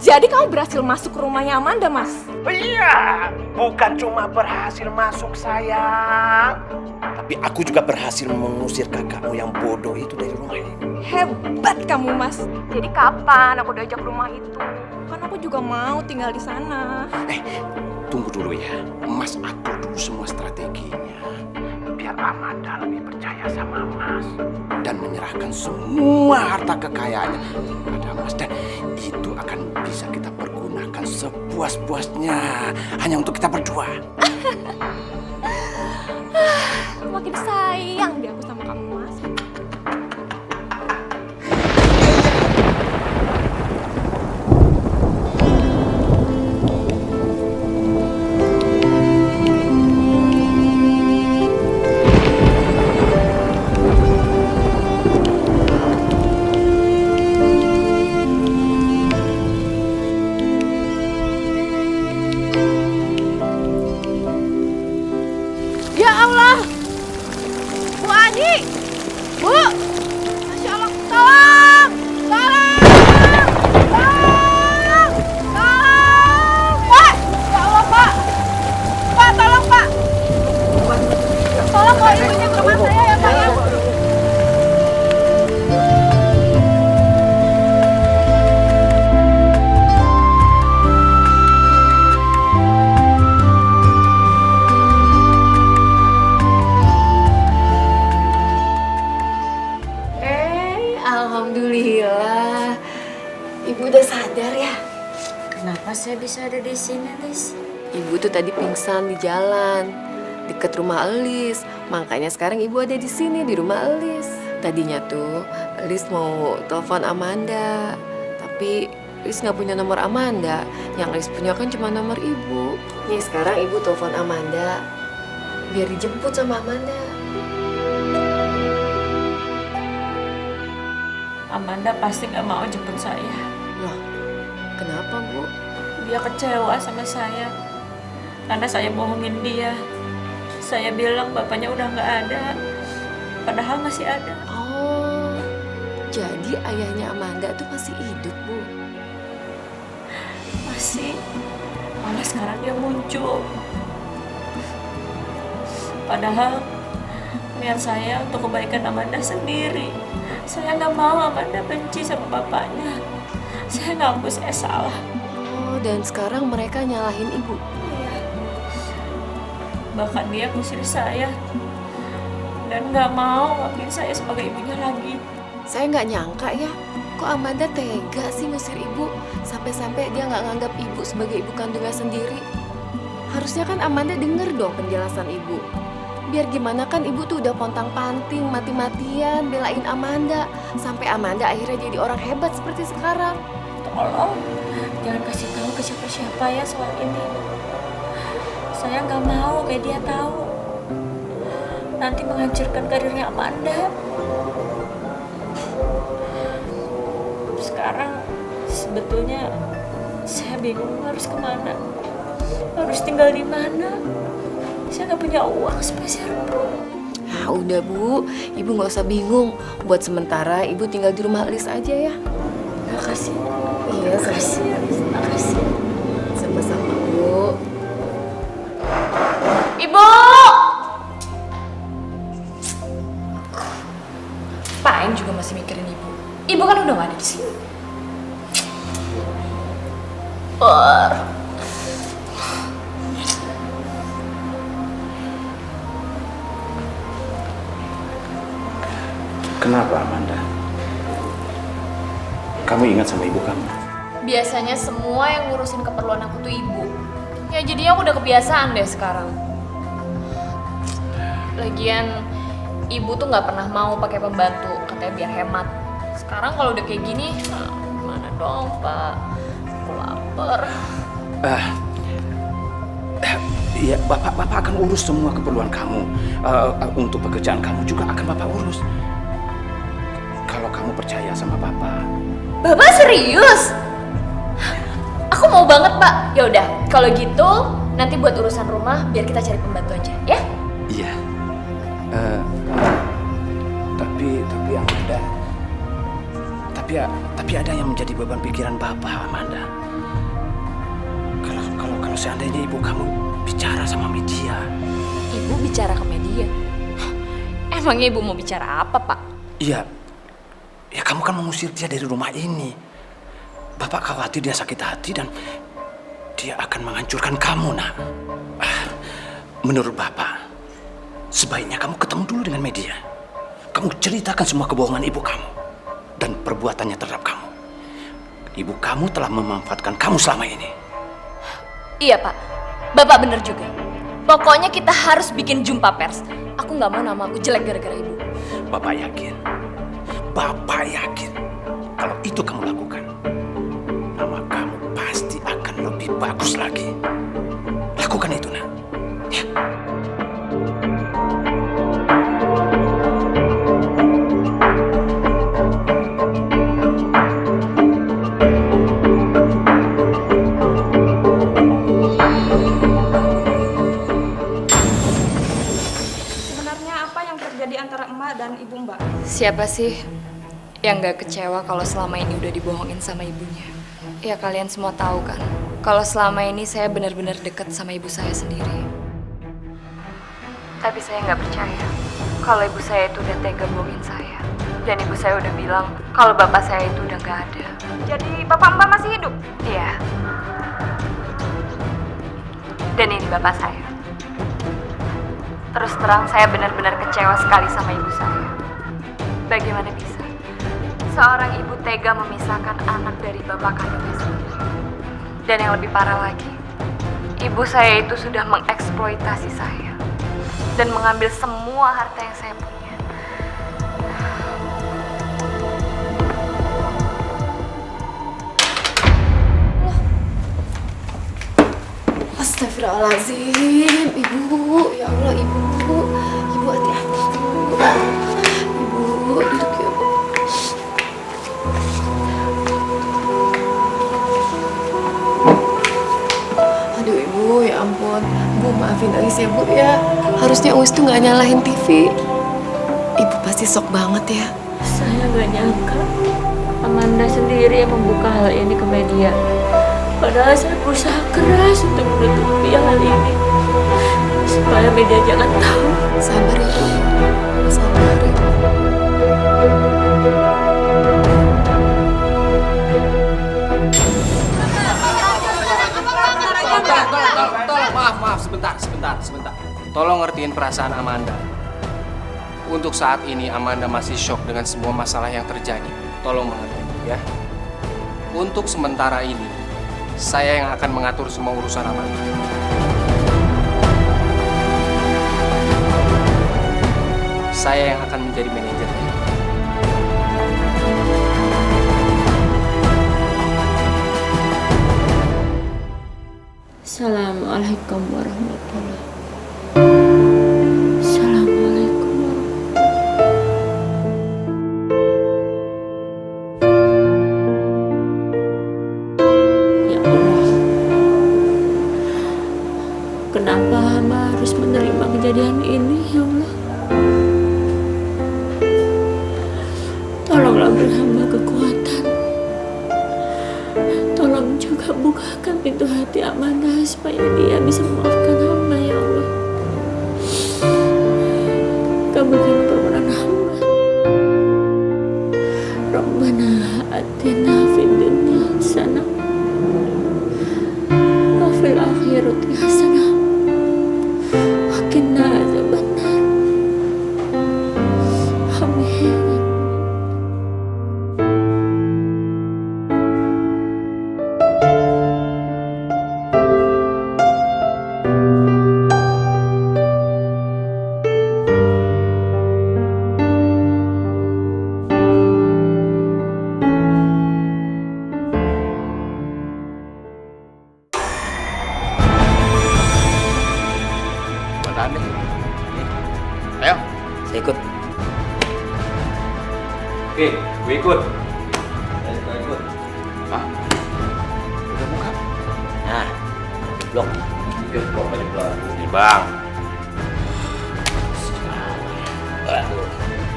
Jadi kamu berhasil masuk ke rumahnya Amanda, Mas? Iya, bukan cuma berhasil masuk sayang, tapi aku juga berhasil mengusir kakakmu yang bodoh itu dari rumah ini. Hebat kamu, Mas. Jadi kapan aku diajak rumah itu? Kan aku juga mau tinggal di sana. Tunggu dulu ya, Mas atur dulu semua strateginya. Biar Amanda lebih percaya sama Mas dan menyerahkan semua harta kekayaannya pada Mas. Dan itu akan bisa kita pergunakan sepuas-puasnya hanya untuk kita berdua. Makin sayang deh aku sama kamu, Mas. Adi! Bu! Masya Allah, tolong! Tolong! Tolong! Tolong! Pak! Ya Allah, Pak! Pak, tolong, Pak! Tolong bawa ibunya ke rumah saya ya, Pak ya. Alhamdulillah. Ibu udah sadar ya? Kenapa saya bisa ada di sini, Lis? Ibu tuh tadi pingsan di jalan deket rumah Elis. Makanya sekarang ibu ada di sini di rumah Elis. Tadinya tuh Elis mau telepon Amanda, tapi Elis nggak punya nomor Amanda. Yang Elis punya kan cuma nomor ibu. Nih sekarang ibu telepon Amanda biar dijemput sama Amanda. Amanda pasti gak mau jemput saya. Loh, kenapa Bu? Dia kecewa sama saya karena saya bohongin dia. Saya bilang bapaknya udah gak ada, padahal masih ada. Oh, jadi ayahnya Amanda tuh masih hidup, Bu? Masih, malah sekarang dia muncul. Padahal niat saya untuk kebaikan Amanda sendiri. Saya nggak mau Amanda benci sama bapaknya. Saya ngaku saya salah. Oh, dan sekarang mereka nyalahin ibu? Iya. Bahkan dia ngusir saya. Dan nggak mau ngakuin saya sebagai ibunya lagi. Saya nggak nyangka ya, kok Amanda tega sih ngusir ibu? Sampai-sampai dia nggak nganggap ibu sebagai ibu kandungnya sendiri. Harusnya kan Amanda denger dong penjelasan ibu. Biar gimana kan ibu tuh udah pontang-panting, mati-matian belain Amanda. Sampai Amanda akhirnya jadi orang hebat seperti sekarang. Tolong, jangan kasih tahu ke siapa-siapa ya soal ini. Saya nggak mau media tahu. Nanti menghancurkan karirnya Amanda. Sekarang sebetulnya saya bingung harus kemana. Harus tinggal di mana. Saya nggak punya uang sepeser pun. Nah udah Bu, ibu nggak usah bingung. Buat sementara ibu tinggal di rumah Elis aja ya. Makasih. Iya, Makasih. Makasih. Sama-sama Bu. Ibu! Paling juga masih mikirin ibu. Ibu kan udah gak ada di sini. Kenapa, Amanda? Kamu ingat sama ibu kamu? Biasanya semua yang ngurusin keperluan aku tuh ibu. Ya jadinya aku udah kebiasaan deh sekarang. Lagian ibu tuh nggak pernah mau pakai pembantu, katanya biar hemat. Sekarang kalau udah kayak gini, nah, gimana dong Pak? Aku lapar. Iya, Bapak akan urus semua keperluan kamu. Untuk pekerjaan kamu juga akan Bapak urus. Kalau kamu percaya sama Bapak. Bapak serius? Aku mau banget Pak. Ya udah, kalau gitu nanti buat urusan rumah biar kita cari pembantu aja, ya? Iya. Tapi Amanda. Tapi ada yang menjadi beban pikiran Bapak, Amanda. Kalau seandainya ibu kamu bicara sama media. Ibu bicara ke media? Emangnya ibu mau bicara apa, Pak? Iya. Ya kamu kan mengusir dia dari rumah ini. Bapak khawatir dia sakit hati dan dia akan menghancurkan kamu, Nak. Menurut Bapak, sebaiknya kamu ketemu dulu dengan media. Kamu ceritakan semua kebohongan ibu kamu dan perbuatannya terhadap kamu. Ibu kamu telah memanfaatkan kamu selama ini. Iya, Pak. Bapak bener juga. Pokoknya kita harus bikin jumpa pers. Aku nggak mau nama aku jelek gara-gara ibu. Bapak yakin kalau itu kamu lakukan, nama kamu pasti akan lebih bagus lagi. Lakukan itu, Nak. Ya. Sebenarnya apa yang terjadi antara emak dan ibu mbak? Siapa sih yang gak kecewa kalau selama ini udah dibohongin sama ibunya? Ya kalian semua tahu kan, kalau selama ini saya benar-benar dekat sama ibu saya sendiri. Tapi saya nggak percaya kalau ibu saya itu udah tega bohongin saya. Dan ibu saya udah bilang kalau bapak saya itu udah nggak ada. Jadi bapak mbak masih hidup? Iya. Dan ini bapak saya. Terus terang saya benar-benar kecewa sekali sama ibu saya. Bagaimana bisa seorang ibu tega memisahkan anak dari bapak kandungnya sendiri? Dan yang lebih parah lagi, ibu saya itu sudah mengeksploitasi saya dan mengambil semua harta yang saya punya. Astagfirullahaladzim, ibu, ya Allah ibu hati-hati ibu, duduk ya bu. Aduh ibu, ya ampun, bu maafin Ais ya bu ya, harusnya Ais tuh nggak nyalahin TV. Ibu pasti shock banget ya. Saya gak nyangka Amanda sendiri yang membuka hal ini ke media. Padahal saya berusaha keras untuk menutupi hal ini supaya media jangan tahu. Sabar ya bu, sabar ya. Tolong, maaf, sebentar. Tolong ngertiin perasaan Amanda. Untuk saat ini Amanda masih shock dengan semua masalah yang terjadi. Tolong mengerti ya. Untuk sementara ini, saya yang akan mengatur semua urusan Amanda. Saya yang akan menjadi manajernya. Assalamualaikum warahmatullahi wabarakatuh. Assalamualaikum warahmatullahi. Ya Allah, kenapa hamba harus menerima kejadian ini, ya Allah? Tolonglah beri hamba kekuatan. Tolong juga bukakan pintu hati Amanda supaya dia bisa memaafkan hamba, ya Allah. Kabulkan permohonan hamba. Rabbana atina fid dunya hasanah wa fil akhirati hasanah wa qina adzabannar. Amin. Ayo. Saya ikut. Oke, gue ikut. Gue ikut. Hah? Udah buka? Nah, blok. Yuk, blok aja blok. Nih bang.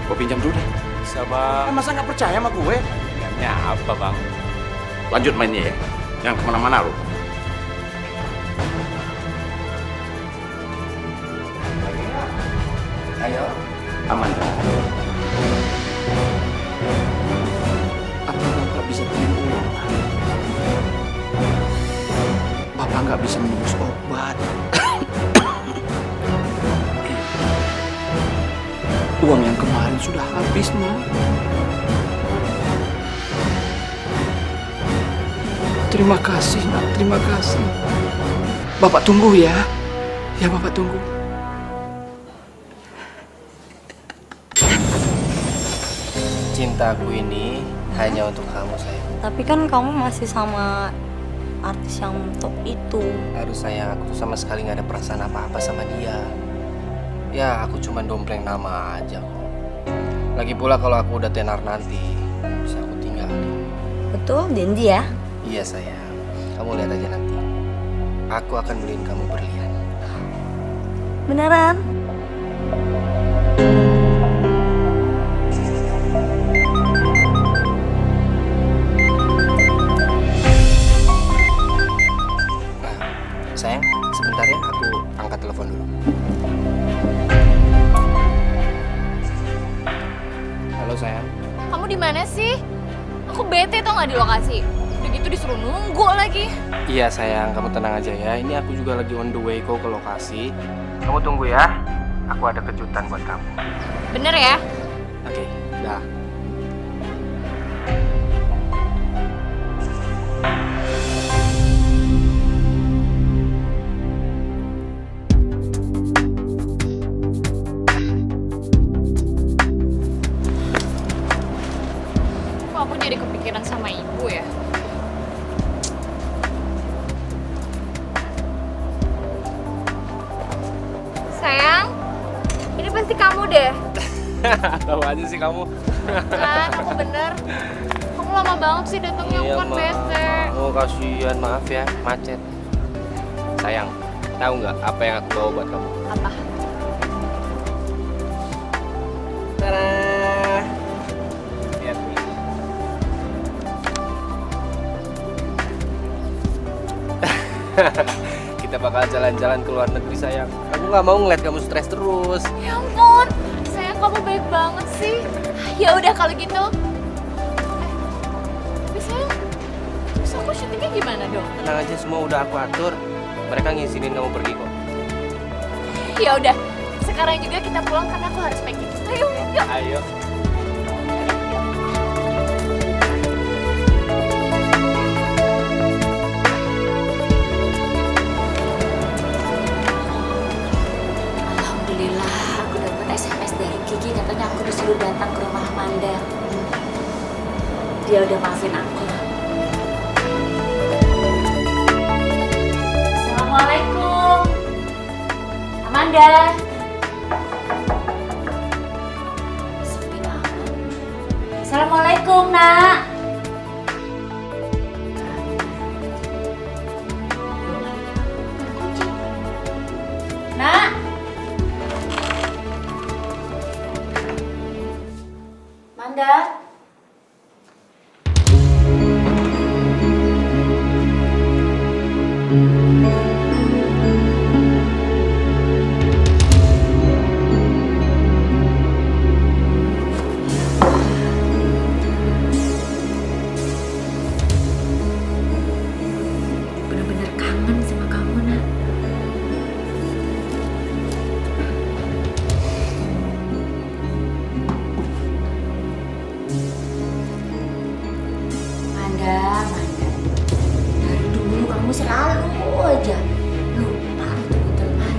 Gue pinjam dulu deh. Bisa bang. Masa nggak percaya sama gue? Pinjamnya apa bang? Lanjut mainnya ya. Jangan kemana-mana lu. Ayo. Amanda. Apa Bapak bisa pinjam uang? Bapak nggak bisa menembus obat. Uang yang kemarin sudah habis, Ma. Terima kasih, Nak. Terima kasih. Bapak tunggu ya. Ya, Bapak tunggu. Cintaku ini hanya untuk kamu, sayang. Tapi kan kamu masih sama artis yang top itu. Aduh sayang, aku tuh sama sekali gak ada perasaan apa-apa sama dia. Ya, aku cuma dompleng nama aja kok. Lagi pula kalau aku udah tenar nanti, bisa aku tinggalin. Betul, janji ya? Iya sayang, kamu lihat aja nanti. Aku akan beliin kamu berlian. Beneran? gimana sih? Aku bete tau gak di lokasi. Udah gitu disuruh nunggu lagi. Iya sayang, kamu tenang aja ya. Ini aku juga lagi on the way kok ke lokasi. Kamu tunggu ya. Aku ada kejutan buat kamu. Bener ya? Oke, dah. Kok aku jadi kepikiran sama ibu ya? Sayang, ini pasti kamu deh. Tahu aja sih kamu. Kan, aku bener. Kamu lama banget sih datangnya, aku kan bete. Oh, kasihan, maaf ya, macet. Sayang, tahu nggak apa yang aku bawa buat kamu? Apa? Tada! Lihat nih. Kita bakal jalan-jalan ke luar negeri sayang. Aku nggak mau ngeliat kamu stres terus. Ya ampun, sayang kamu baik banget sih. Ya udah kalau gitu. Tapi sayang, terus aku syutingnya gimana dong? Tenang aja, semua udah aku atur. Mereka ngizinin kamu pergi kok. Ya udah, sekarang juga kita pulang karena aku harus packing. Ayo, yuk. Ayo. Alhamdulillah, aku dapat SMS dari Kiki katanya aku disuruh datang ke rumah Amanda. Dia udah maafin aku. Assalamualaikum, Amanda. Sepi banget. Assalamualaikum, Nak. Nak. Manda. Bener-bener kangen sama kamu, Nak. Manda. Dari dulu kamu selalu aja lupa untuk teman.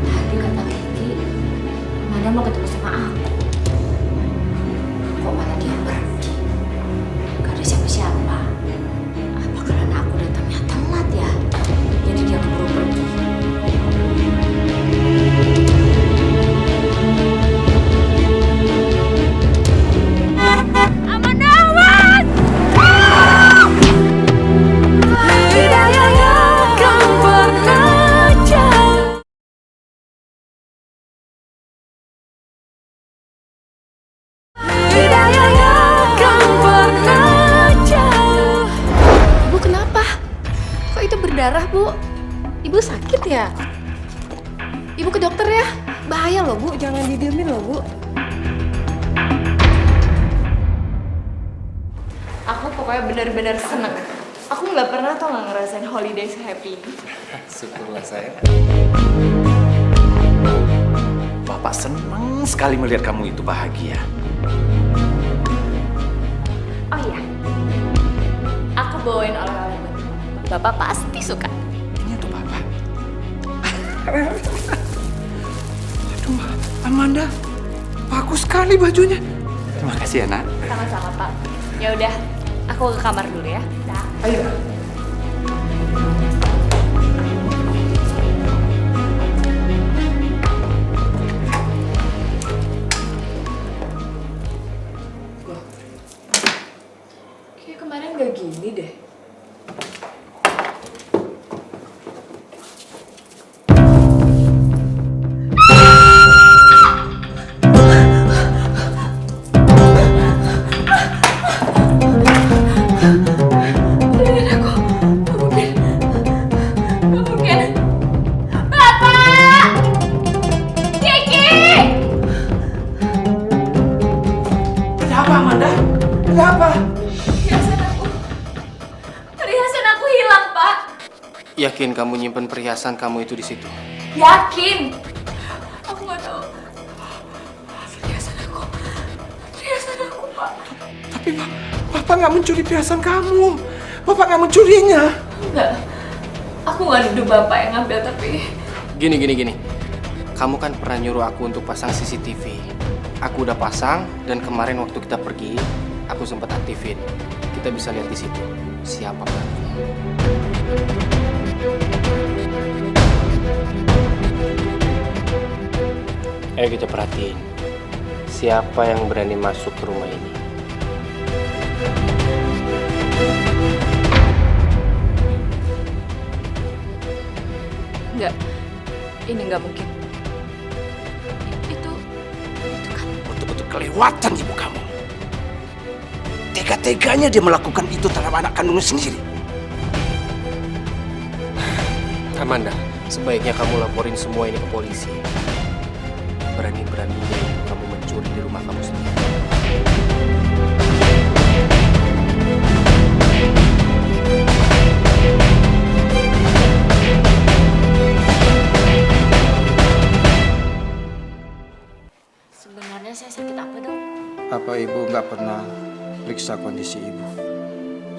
Tadi kata Kiki, Manda mau ketemu sama aku. Kok malah dia pergi? Gak ada siapa-siapa. Apa karena aku datangnya telat ya? Jadi dia keburu pergi. Amanda, awas! Ibu kenapa? Kok itu berdarah, Bu? Ibu sakit ya? Ibu ke dokter ya? Bahaya loh, Bu. Jangan didiemin loh, Bu. Aku pokoknya benar-benar seneng. Aku nggak pernah tau nggak ngerasain holiday happy ini. Syukurlah sayang. Bapak senang sekali melihat kamu itu bahagia. Oh iya, aku bawain oleh-oleh buat Bapak pasti suka. Ini tuh Bapak. Aduh, Amanda, bagus sekali bajunya. Terima kasih ya, Nak. Sama-sama Pak. Ya udah, aku ke kamar dulu ya. Ayo. Kayak kemarin nggak gini deh. Yakin kamu nyimpen perhiasan kamu itu di situ? Yakin? Aku nggak tahu. Perhiasan aku, Pak. Tapi Bapak nggak mencuri perhiasan kamu. Bapak nggak mencurinya. Enggak. Aku nggak nuduh Bapak yang ngambil, tapi... Gini. Kamu kan pernah nyuruh aku untuk pasang CCTV. Aku udah pasang, dan kemarin waktu kita pergi, aku sempat aktifin. Kita bisa lihat di situ siapa pelakunya. Ayo kita perhatiin siapa yang berani masuk ke rumah ini. Enggak. Ini nggak mungkin. Itu kan... Betul-betul kelewatan ibu kamu. Tega-teganya dia melakukan itu terhadap anak kandungnya sendiri. Amanda, sebaiknya kamu laporin semua ini ke polisi. Berani-beraninya kamu mencuri di rumah kamu sendiri. Sebenarnya saya sakit apa, Dok? Apa ibu nggak pernah periksa kondisi ibu?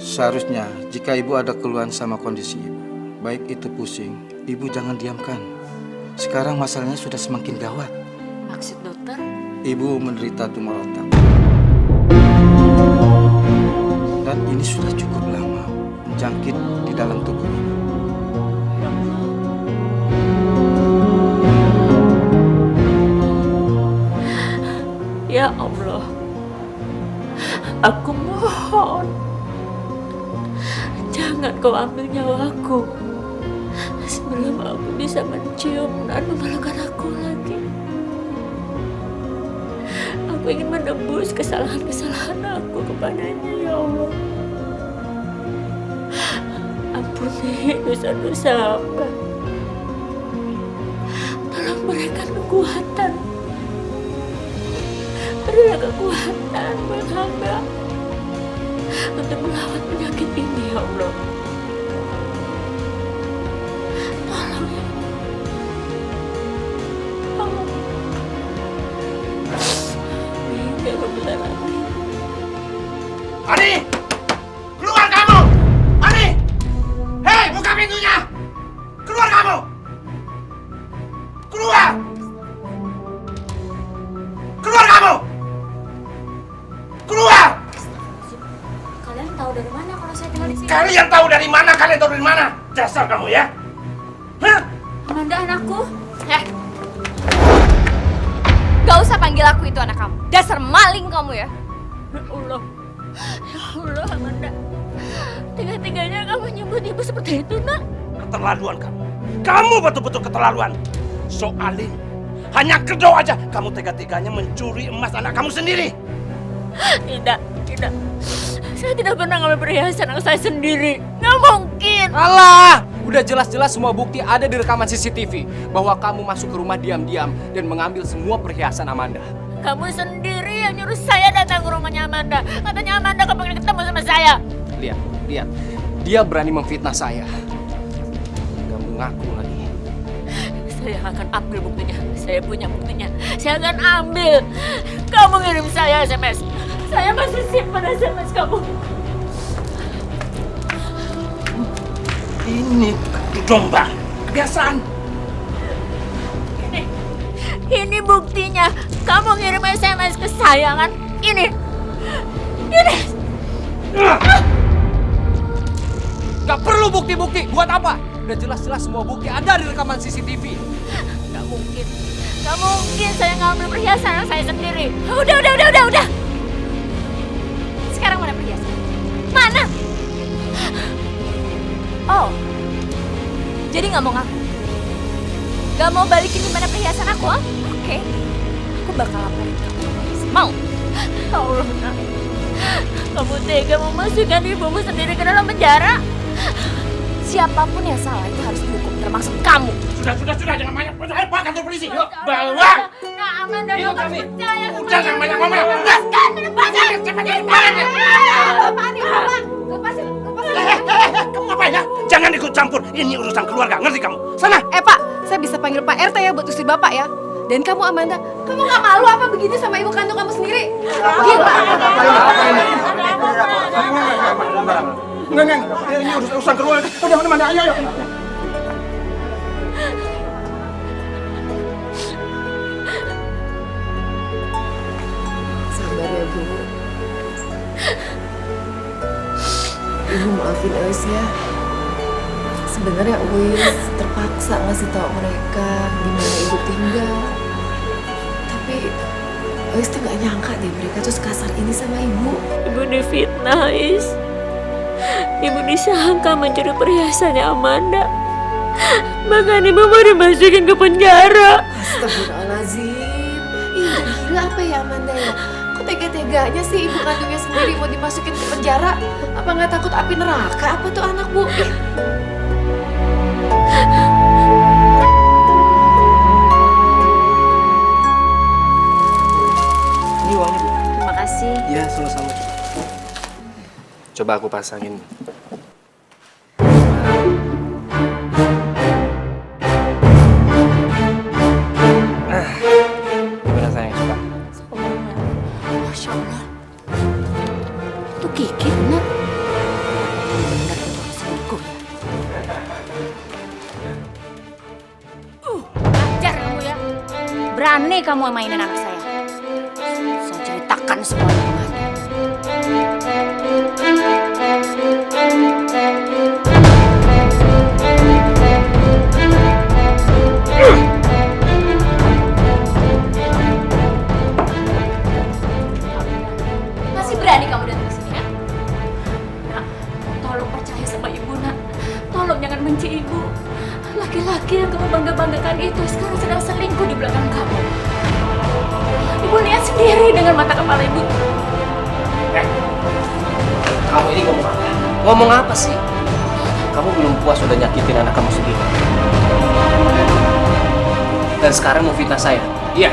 Seharusnya jika ibu ada keluhan sama kondisi ibu, baik itu pusing, ibu jangan diamkan. Sekarang masalahnya sudah semakin gawat. Maksud dokter? Ibu menderita tumor otak. Dan ini sudah cukup lama menjangkit di dalam tubuh ibu. Ya Allah, aku mohon, jangan kau ambil nyawaku sebelum aku bisa mencium dan memelukkan aku lagi. Aku ingin menebus kesalahan-kesalahan aku kepadanya, ya Allah. Ampuni dosa-dosa hamba. Tolong berikan kekuatan. Berilah kekuatan buat hamba untuk melawan penyakit ini, ya Allah. Tolong, ya Allah. Amin, ya Rabbal Alamin. Ani! Keluar kamu! Ani! Hei, buka pintunya! Keluar kamu! Keluar! Keluar kamu! Keluar! Kalian tahu dari mana kalau saya tinggal di sini? Kalian tahu dari mana? Kalian tahu dari mana? Dasar kamu ya! Hah? Amanda, anakku. Gak usah panggil aku itu anak kamu. Dasar maling kamu ya. Ya Allah, Amanda. Tiga-tiganya kamu nyebut ibu seperti itu, nak. Keterlaluan kamu. Kamu betul-betul keterlaluan. Soalin. Hanya kedua aja kamu tega-teganya mencuri emas anak kamu sendiri. Tidak. Saya tidak pernah ngambil perhiasan anak saya sendiri. Nggak mungkin. Alah! Udah jelas-jelas semua bukti ada di rekaman CCTV bahwa kamu masuk ke rumah diam-diam dan mengambil semua perhiasan Amanda. Kamu sendiri yang nyuruh saya datang ke rumahnya Amanda. Katanya Amanda kepengen ketemu sama saya. Lihat. Dia berani memfitnah saya. Gak mau ngaku lagi. Saya akan ambil buktinya. Saya punya buktinya. Saya akan ambil. Kamu ngirim saya SMS. Saya masih simpan SMS kamu. Ini domba. Kebiasaan. Ini buktinya. Kamu ngirim SMS ke saya kan? Ini. Gak perlu bukti-bukti. Buat apa? Udah jelas-jelas semua bukti ada di rekaman CCTV. Gak mungkin saya ngambil perhiasan anak saya sendiri. Udah. Sekarang mana perhiasan? Mana? Oh, jadi gak mau ngaku? Gak mau balikin gimana perhiasan aku? Ah? Oke, aku bakal laporin kamu ke polisi. Mau? Ya Allah, nak. Kamu tega memasukkan ibumu sendiri ke dalam penjara? Siapapun yang salah itu harus dihukum, termasuk kamu. Sudah, jangan banyak. Ayo, Pak, kantor polisi. Yuk, bawa. Nah, Amanda, Yuk, kamu kami. percaya sama Udah, jangan banyak ngomong. Lepaskan. Cepat, lepasin. Kamu ngapain ya? Jangan Jangan ikut campur, ini urusan keluarga, ngerti kamu? Sana! Pak, saya bisa panggil Pak RT ya buat usir Bapak ya. Dan kamu Amanda, kamu gak malu apa begini sama ibu kandung kamu sendiri? Gila! Enggak, ini urusan keluarga. Udah, Amanda, ayo. Sabar ya, Bu. Ibu maafin Eus ya. Sebenarnya Eus terpaksa ngasih tahu mereka di mana ibu tinggal. Tapi Eus tuh gak nyangka deh mereka tuh sekasar ini sama ibu. Ibu difitnah, Is. Ibu disangka mencuri perhiasannya Amanda. Bahkan ibu mau dimasukin ke penjara. Astagfirullahaladzim. Ih, udah gila apa ya Amanda ya? Kok tega-teganya sih ibu kandungnya sendiri mau dimasukin ke penjara? Apa nggak takut api neraka? Apa tuh anak Bu? Ih. Ini uangnya, Bu. Terima kasih. Ya, sama-sama. Coba aku pasangin. Gimana sayang, suka? Masya Allah. Itu Kiki bener. Bener itu selingkuh ya. Ajar kamu ya. Berani kamu mainin anak saya. Saya ceritakan semuanya kemana. Masih berani kamu datang ke sini ya? Nak, tolong percaya sama ibu, Nak. Tolong jangan benci ibu. Laki-laki yang kamu bangga-banggakan itu sekarang sedang selingkuh di belakang kamu. Ibu lihat sendiri dengan mata kepala ibu. Kamu ini ngomong apa? Ngomong apa sih? Kamu belum puas udah nyakitin anak kamu sendiri. Dan sekarang mau fitnah saya? Iya.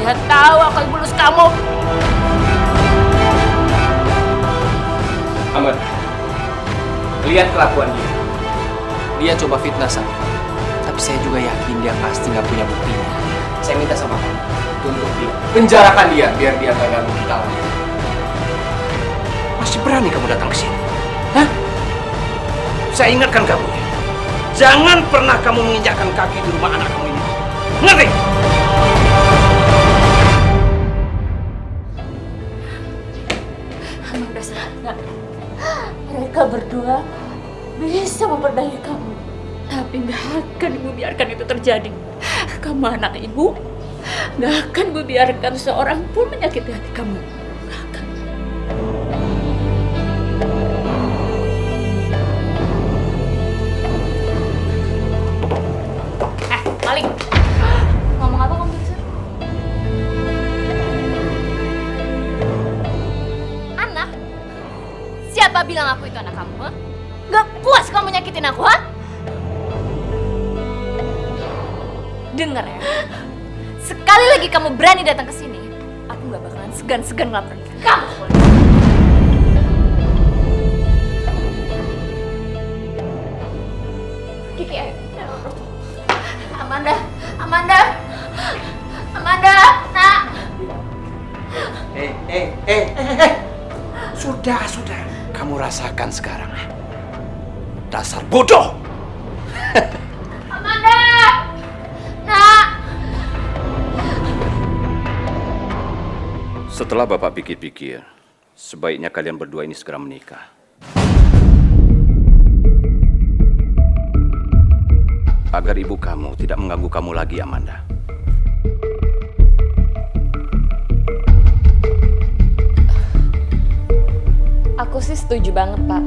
Saya tahu akal bulus kamu. Aman. Lihat kelakuan dia. Dia coba fitnah saya. Tapi saya juga yakin dia pasti nggak punya buktinya. Saya minta sama kamu, tuntut dia. Penjarakan dia, biar dia nggak ganggu kita lagi. Masih berani kamu datang ke sini? Hah? Saya ingatkan kamu ya. Jangan pernah kamu menginjakkan kaki di rumah anak kamu ini. Ngerti? Amanda sadar. Mereka berdua bisa memperdaya kamu. Tapi nggak akan ibu biarkan itu terjadi. Kamu anak ibu. Nggak akan ibu biarkan seorang pun menyakiti hati kamu. Nggak akan. Maling. Ngomong apa kamu barusan? Anak? Siapa bilang aku itu anak kamu? Ha? Nggak puas kamu nyakitin aku, ha? Dengar ya, sekali lagi kamu berani datang ke sini, aku nggak bakalan segan-segan ngelaporin kamu. Kiki, ayo. Amanda, nak. Sudah. Kamu rasakan sekarang. Dasar bodoh. Amanda, nak. Setelah Bapak pikir-pikir, sebaiknya kalian berdua ini segera menikah. Agar ibu kamu tidak mengganggu kamu lagi, Amanda. Aku sih setuju banget, Pak.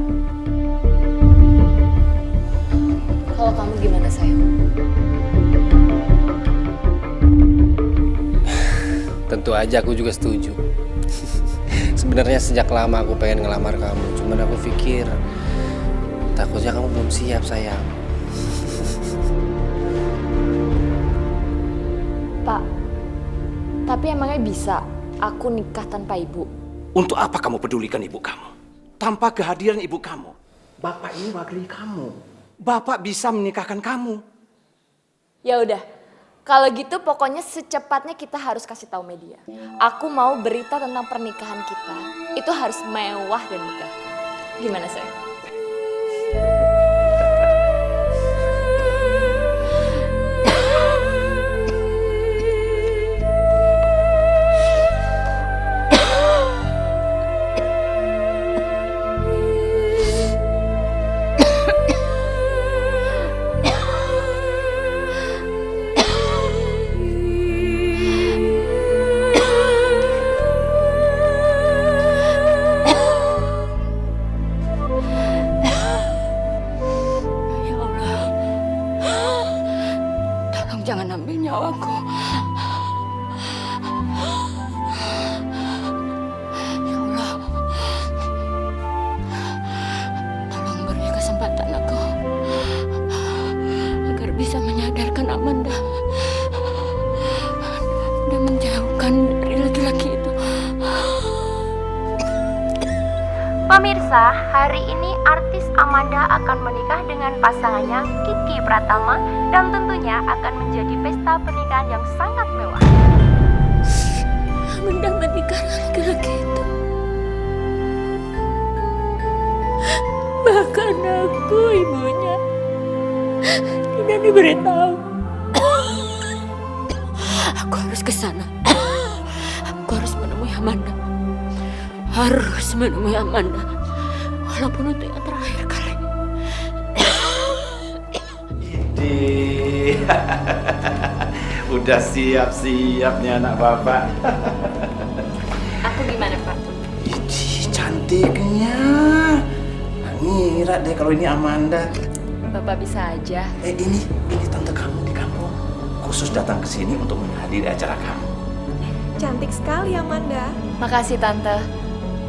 Kalau kamu gimana, sayang? Tentu aja aku juga setuju. Sebenarnya sejak lama aku pengen ngelamar kamu. Cuman aku pikir takutnya kamu belum siap, sayang. Pak, Tapi emangnya bisa aku nikah tanpa ibu? Untuk apa kamu pedulikan ibu kamu? Tanpa kehadiran ibu kamu, bapak ini wakili kamu. Bapak bisa menikahkan kamu. Ya udah, kalau gitu pokoknya secepatnya kita harus kasih tahu media. Aku mau berita tentang pernikahan kita itu harus mewah dan megah. Gimana sayang? Jangan ambil nyawaku. Ya Allah, tolong beri kesempatan aku agar bisa menyadarkan Amanda dan menjauhkan dari laki-laki itu. Pemirsa, hari ini artis Amanda akan menikah dengan pasangannya Kiki Pratama dan tentunya akan menjadi pesta pernikahan yang sangat mewah. Amanda menikah laki-laki itu. Bahkan aku, ibunya, tidak diberitahu. Aku harus ke sana. Aku harus menemui Amanda. Harus menemui Amanda. Walaupun untuk yang terakhir kali. Udah siap-siap nih anak bapak. Aku gimana Pak? Ih, cantiknya. Nggak ngira deh kalau ini Amanda. Bapak bisa aja. Ini tante kamu di kampung. Khusus datang ke sini untuk menghadiri acara kamu. Cantik sekali Amanda. Makasih Tante.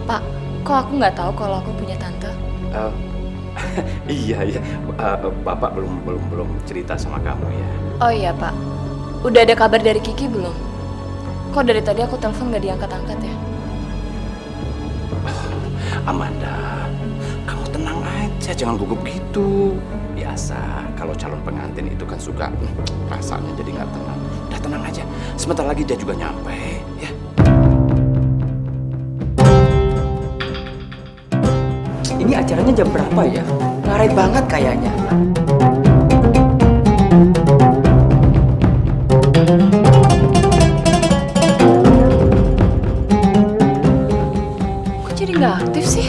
Pak, kok aku nggak tahu kalau aku punya tante? Iya. Bapak belum cerita sama kamu ya. Oh iya Pak, udah ada kabar dari Kiki belum? Kok dari tadi aku telepon nggak diangkat-angkat ya? Amanda, kamu tenang aja, jangan gugup gitu. Biasa, kalau calon pengantin itu kan suka rasanya jadi nggak tenang. Udah tenang aja, sebentar lagi dia juga nyampe, ya. Ini acaranya jam berapa ya? Ngaret banget kayaknya. Kok jadi nggak aktif sih?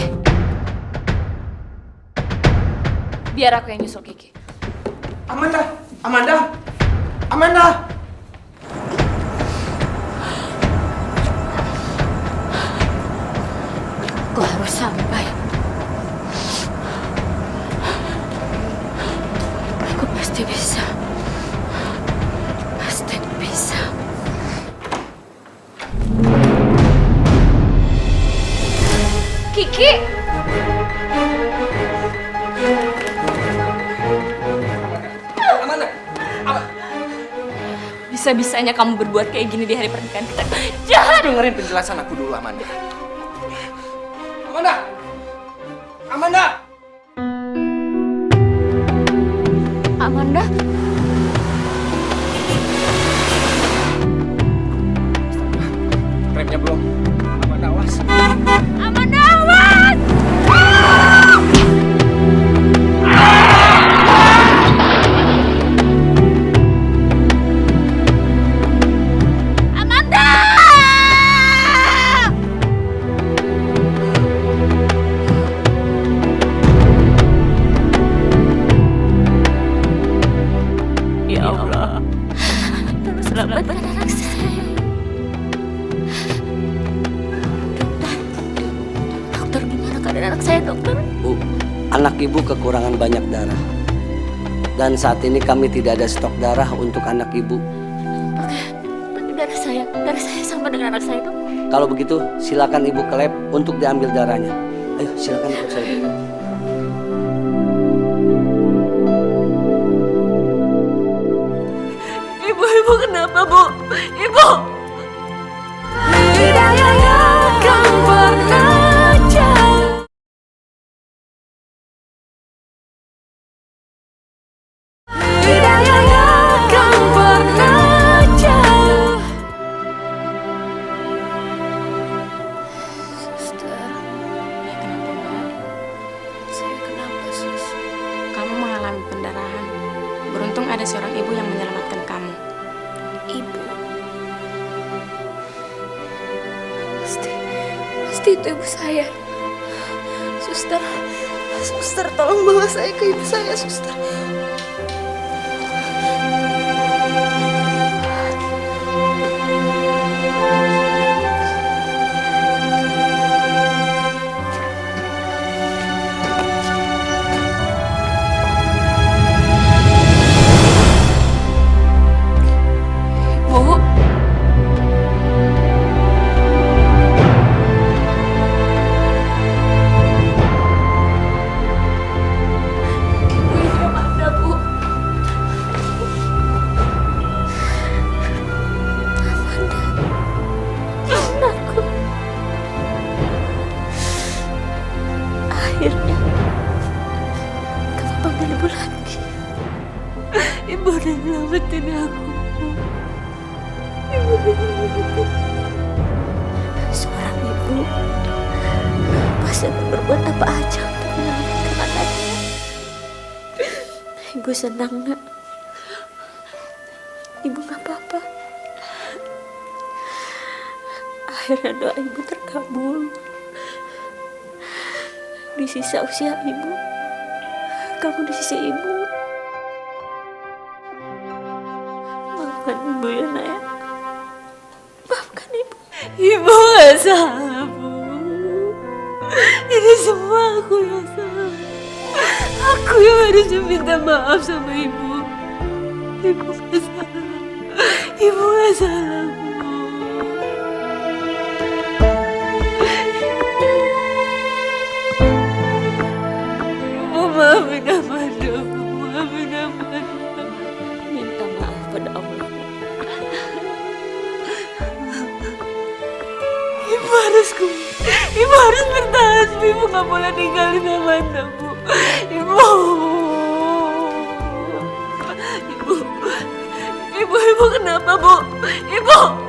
Biar aku yang nyusul Kiki. Amanda! Aku harus sampai. Aku pasti bisa. Pasti bisa. Kiki! Bisa-bisanya kamu berbuat kayak gini di hari pernikahan kita. Jahat! Dengerin penjelasan aku dulu, Amanda. Amanda? Remnya belum. Amanda, awas. Amanda, awas! Amanda! Ya Allah, tolong selamatkan anak saya. Dokter, gimana keadaan anak saya, dokter? Bu, anak ibu kekurangan banyak darah. Dan saat ini kami tidak ada stok darah untuk anak ibu. Tapi darah saya sama dengan anak saya, dok. Kalau begitu, silakan ibu ke lab untuk diambil darahnya. Ayo, silakan ikut saya. Ibu kenapa, Bu? Ibu! ada seorang ibu yang menyelamatkan kamu. Ibu. Pasti itu ibu saya. Suster, tolong bawa saya ke ibu saya, suster. Bu. Akhirnya kamu panggil ibu lagi. Ibu udah nyelamatin aku. Ibu udah nyelamatin. Seorang ibu pasti akan berbuat apa aja untuk menyelamatkan anaknya. Ibu senang, Nak. Ibu gak apa-apa. Akhirnya doa ibu terkabul. Di sisa usia ibu, kamu di sisi ibu. Maafkan ibu ya, Nak ya. Maafkan ibu. Ibu gak salah, Bu. Ini semua aku yang salah. Aku yang harusnya minta maaf sama ibu. Ibu gak salah. Ibu gak salah, Bu. Maafin Amanda, maafin Amanda. Minta maaf pada Allah. Ibu harus bertahan. Ibu gak boleh tinggalin Amanda, Bu. Ibu kenapa, Bu? Ibu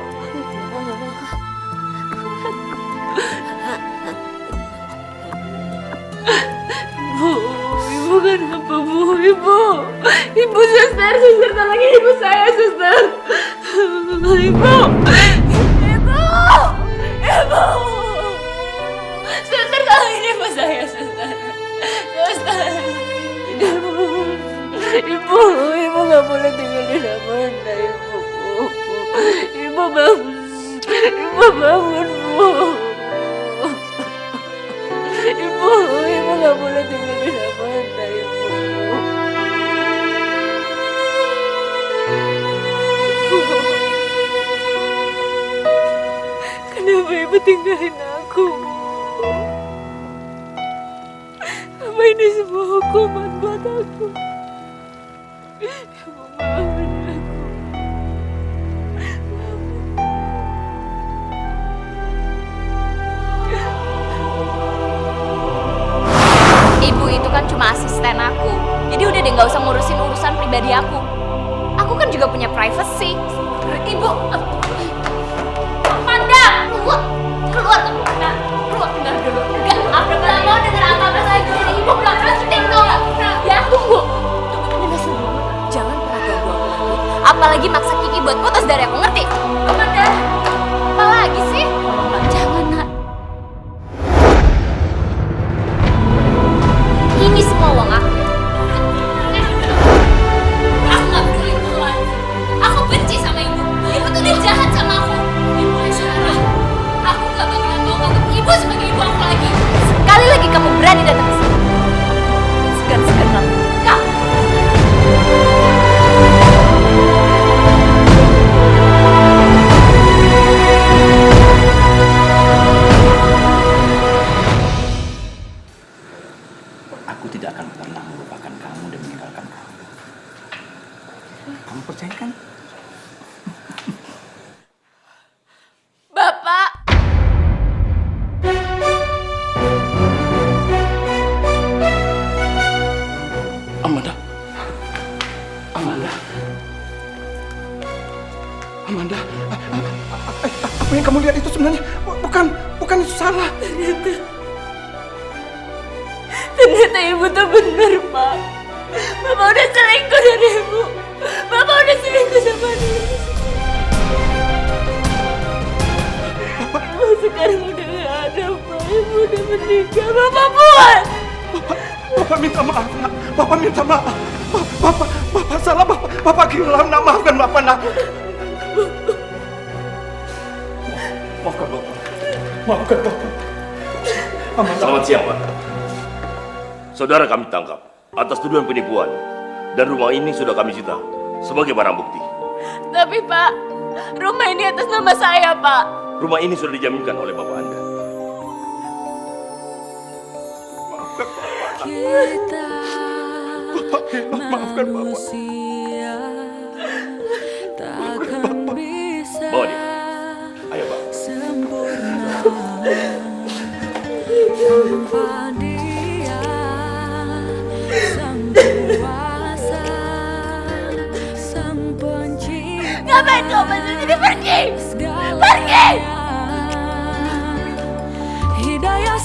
kenapa, Bu? Ibu suster, tolongin ibu saya, suster. Ibu. Suster, tolongin ibu saya, suster. Ibu gak boleh tinggalin Amanda, Ibu. Ibu bangun, Bu. Ibu gak boleh tinggalin Amanda, Ibu. Kenapa ibu tinggalin aku, Bu? Apa ini semua hukuman buat aku? Ibu maafin aku. Ibu itu kan cuma asisten aku. Jadi udah deh gak usah ngurusin urusan pribadi aku. Aku kan juga punya privacy. Ibu. Amanda, keluar kamu. Keluar dulu. Enggak, aku gak mau denger apa-apa lagi. Ibu belum penting tau gak? Ya, tunggu. Jangan pernah ganggu aku lagi. Apalagi maksa Kiki buat putus dari aku, ngerti? Amanda, apa lagi sih? Jangan, Nak. Ini semua uang aku. Aku gak peduli itu lagi. Aku benci sama ibu. Ibu tuh dia jahat sama aku. Ibu yang salah. Aku gak bakalan mau nganggap ibu sebagai ibu aku lagi. Sekali lagi kamu berani datang ke sini. Segan-segan kamu. Aku tidak akan pernah melupakan kamu dan meninggalkan kamu. Kamu percaya kan? Bapak. Amanda. Apa yang kamu lihat itu sebenarnya bukan itu salah. Ternyata ibu tuh bener, Pak. Bapak udah selingkuh dari ibu. maaf nak. Bapak minta maaf. Bapak salah. Bapak hilang nak. Maafkan Bapak nak. Maafkan Bapak. Maafkan Bapak. Selamat siang, Pak. Saudara kami tangkap atas tuduhan penipuan dan rumah ini sudah kami sita sebagai barang bukti. Tapi Pak, rumah ini atas nama saya, Pak. Rumah ini sudah dijaminkan oleh Bapak Anda. Kita Maafkan Bapak. takkan bisa Bawa dia. Ayo, Pak. sempurna tanpa Dia, Sang Kuasa, Sang Pencipta. Ngapain kau masih sini? Pergi! Pergi! Hidayah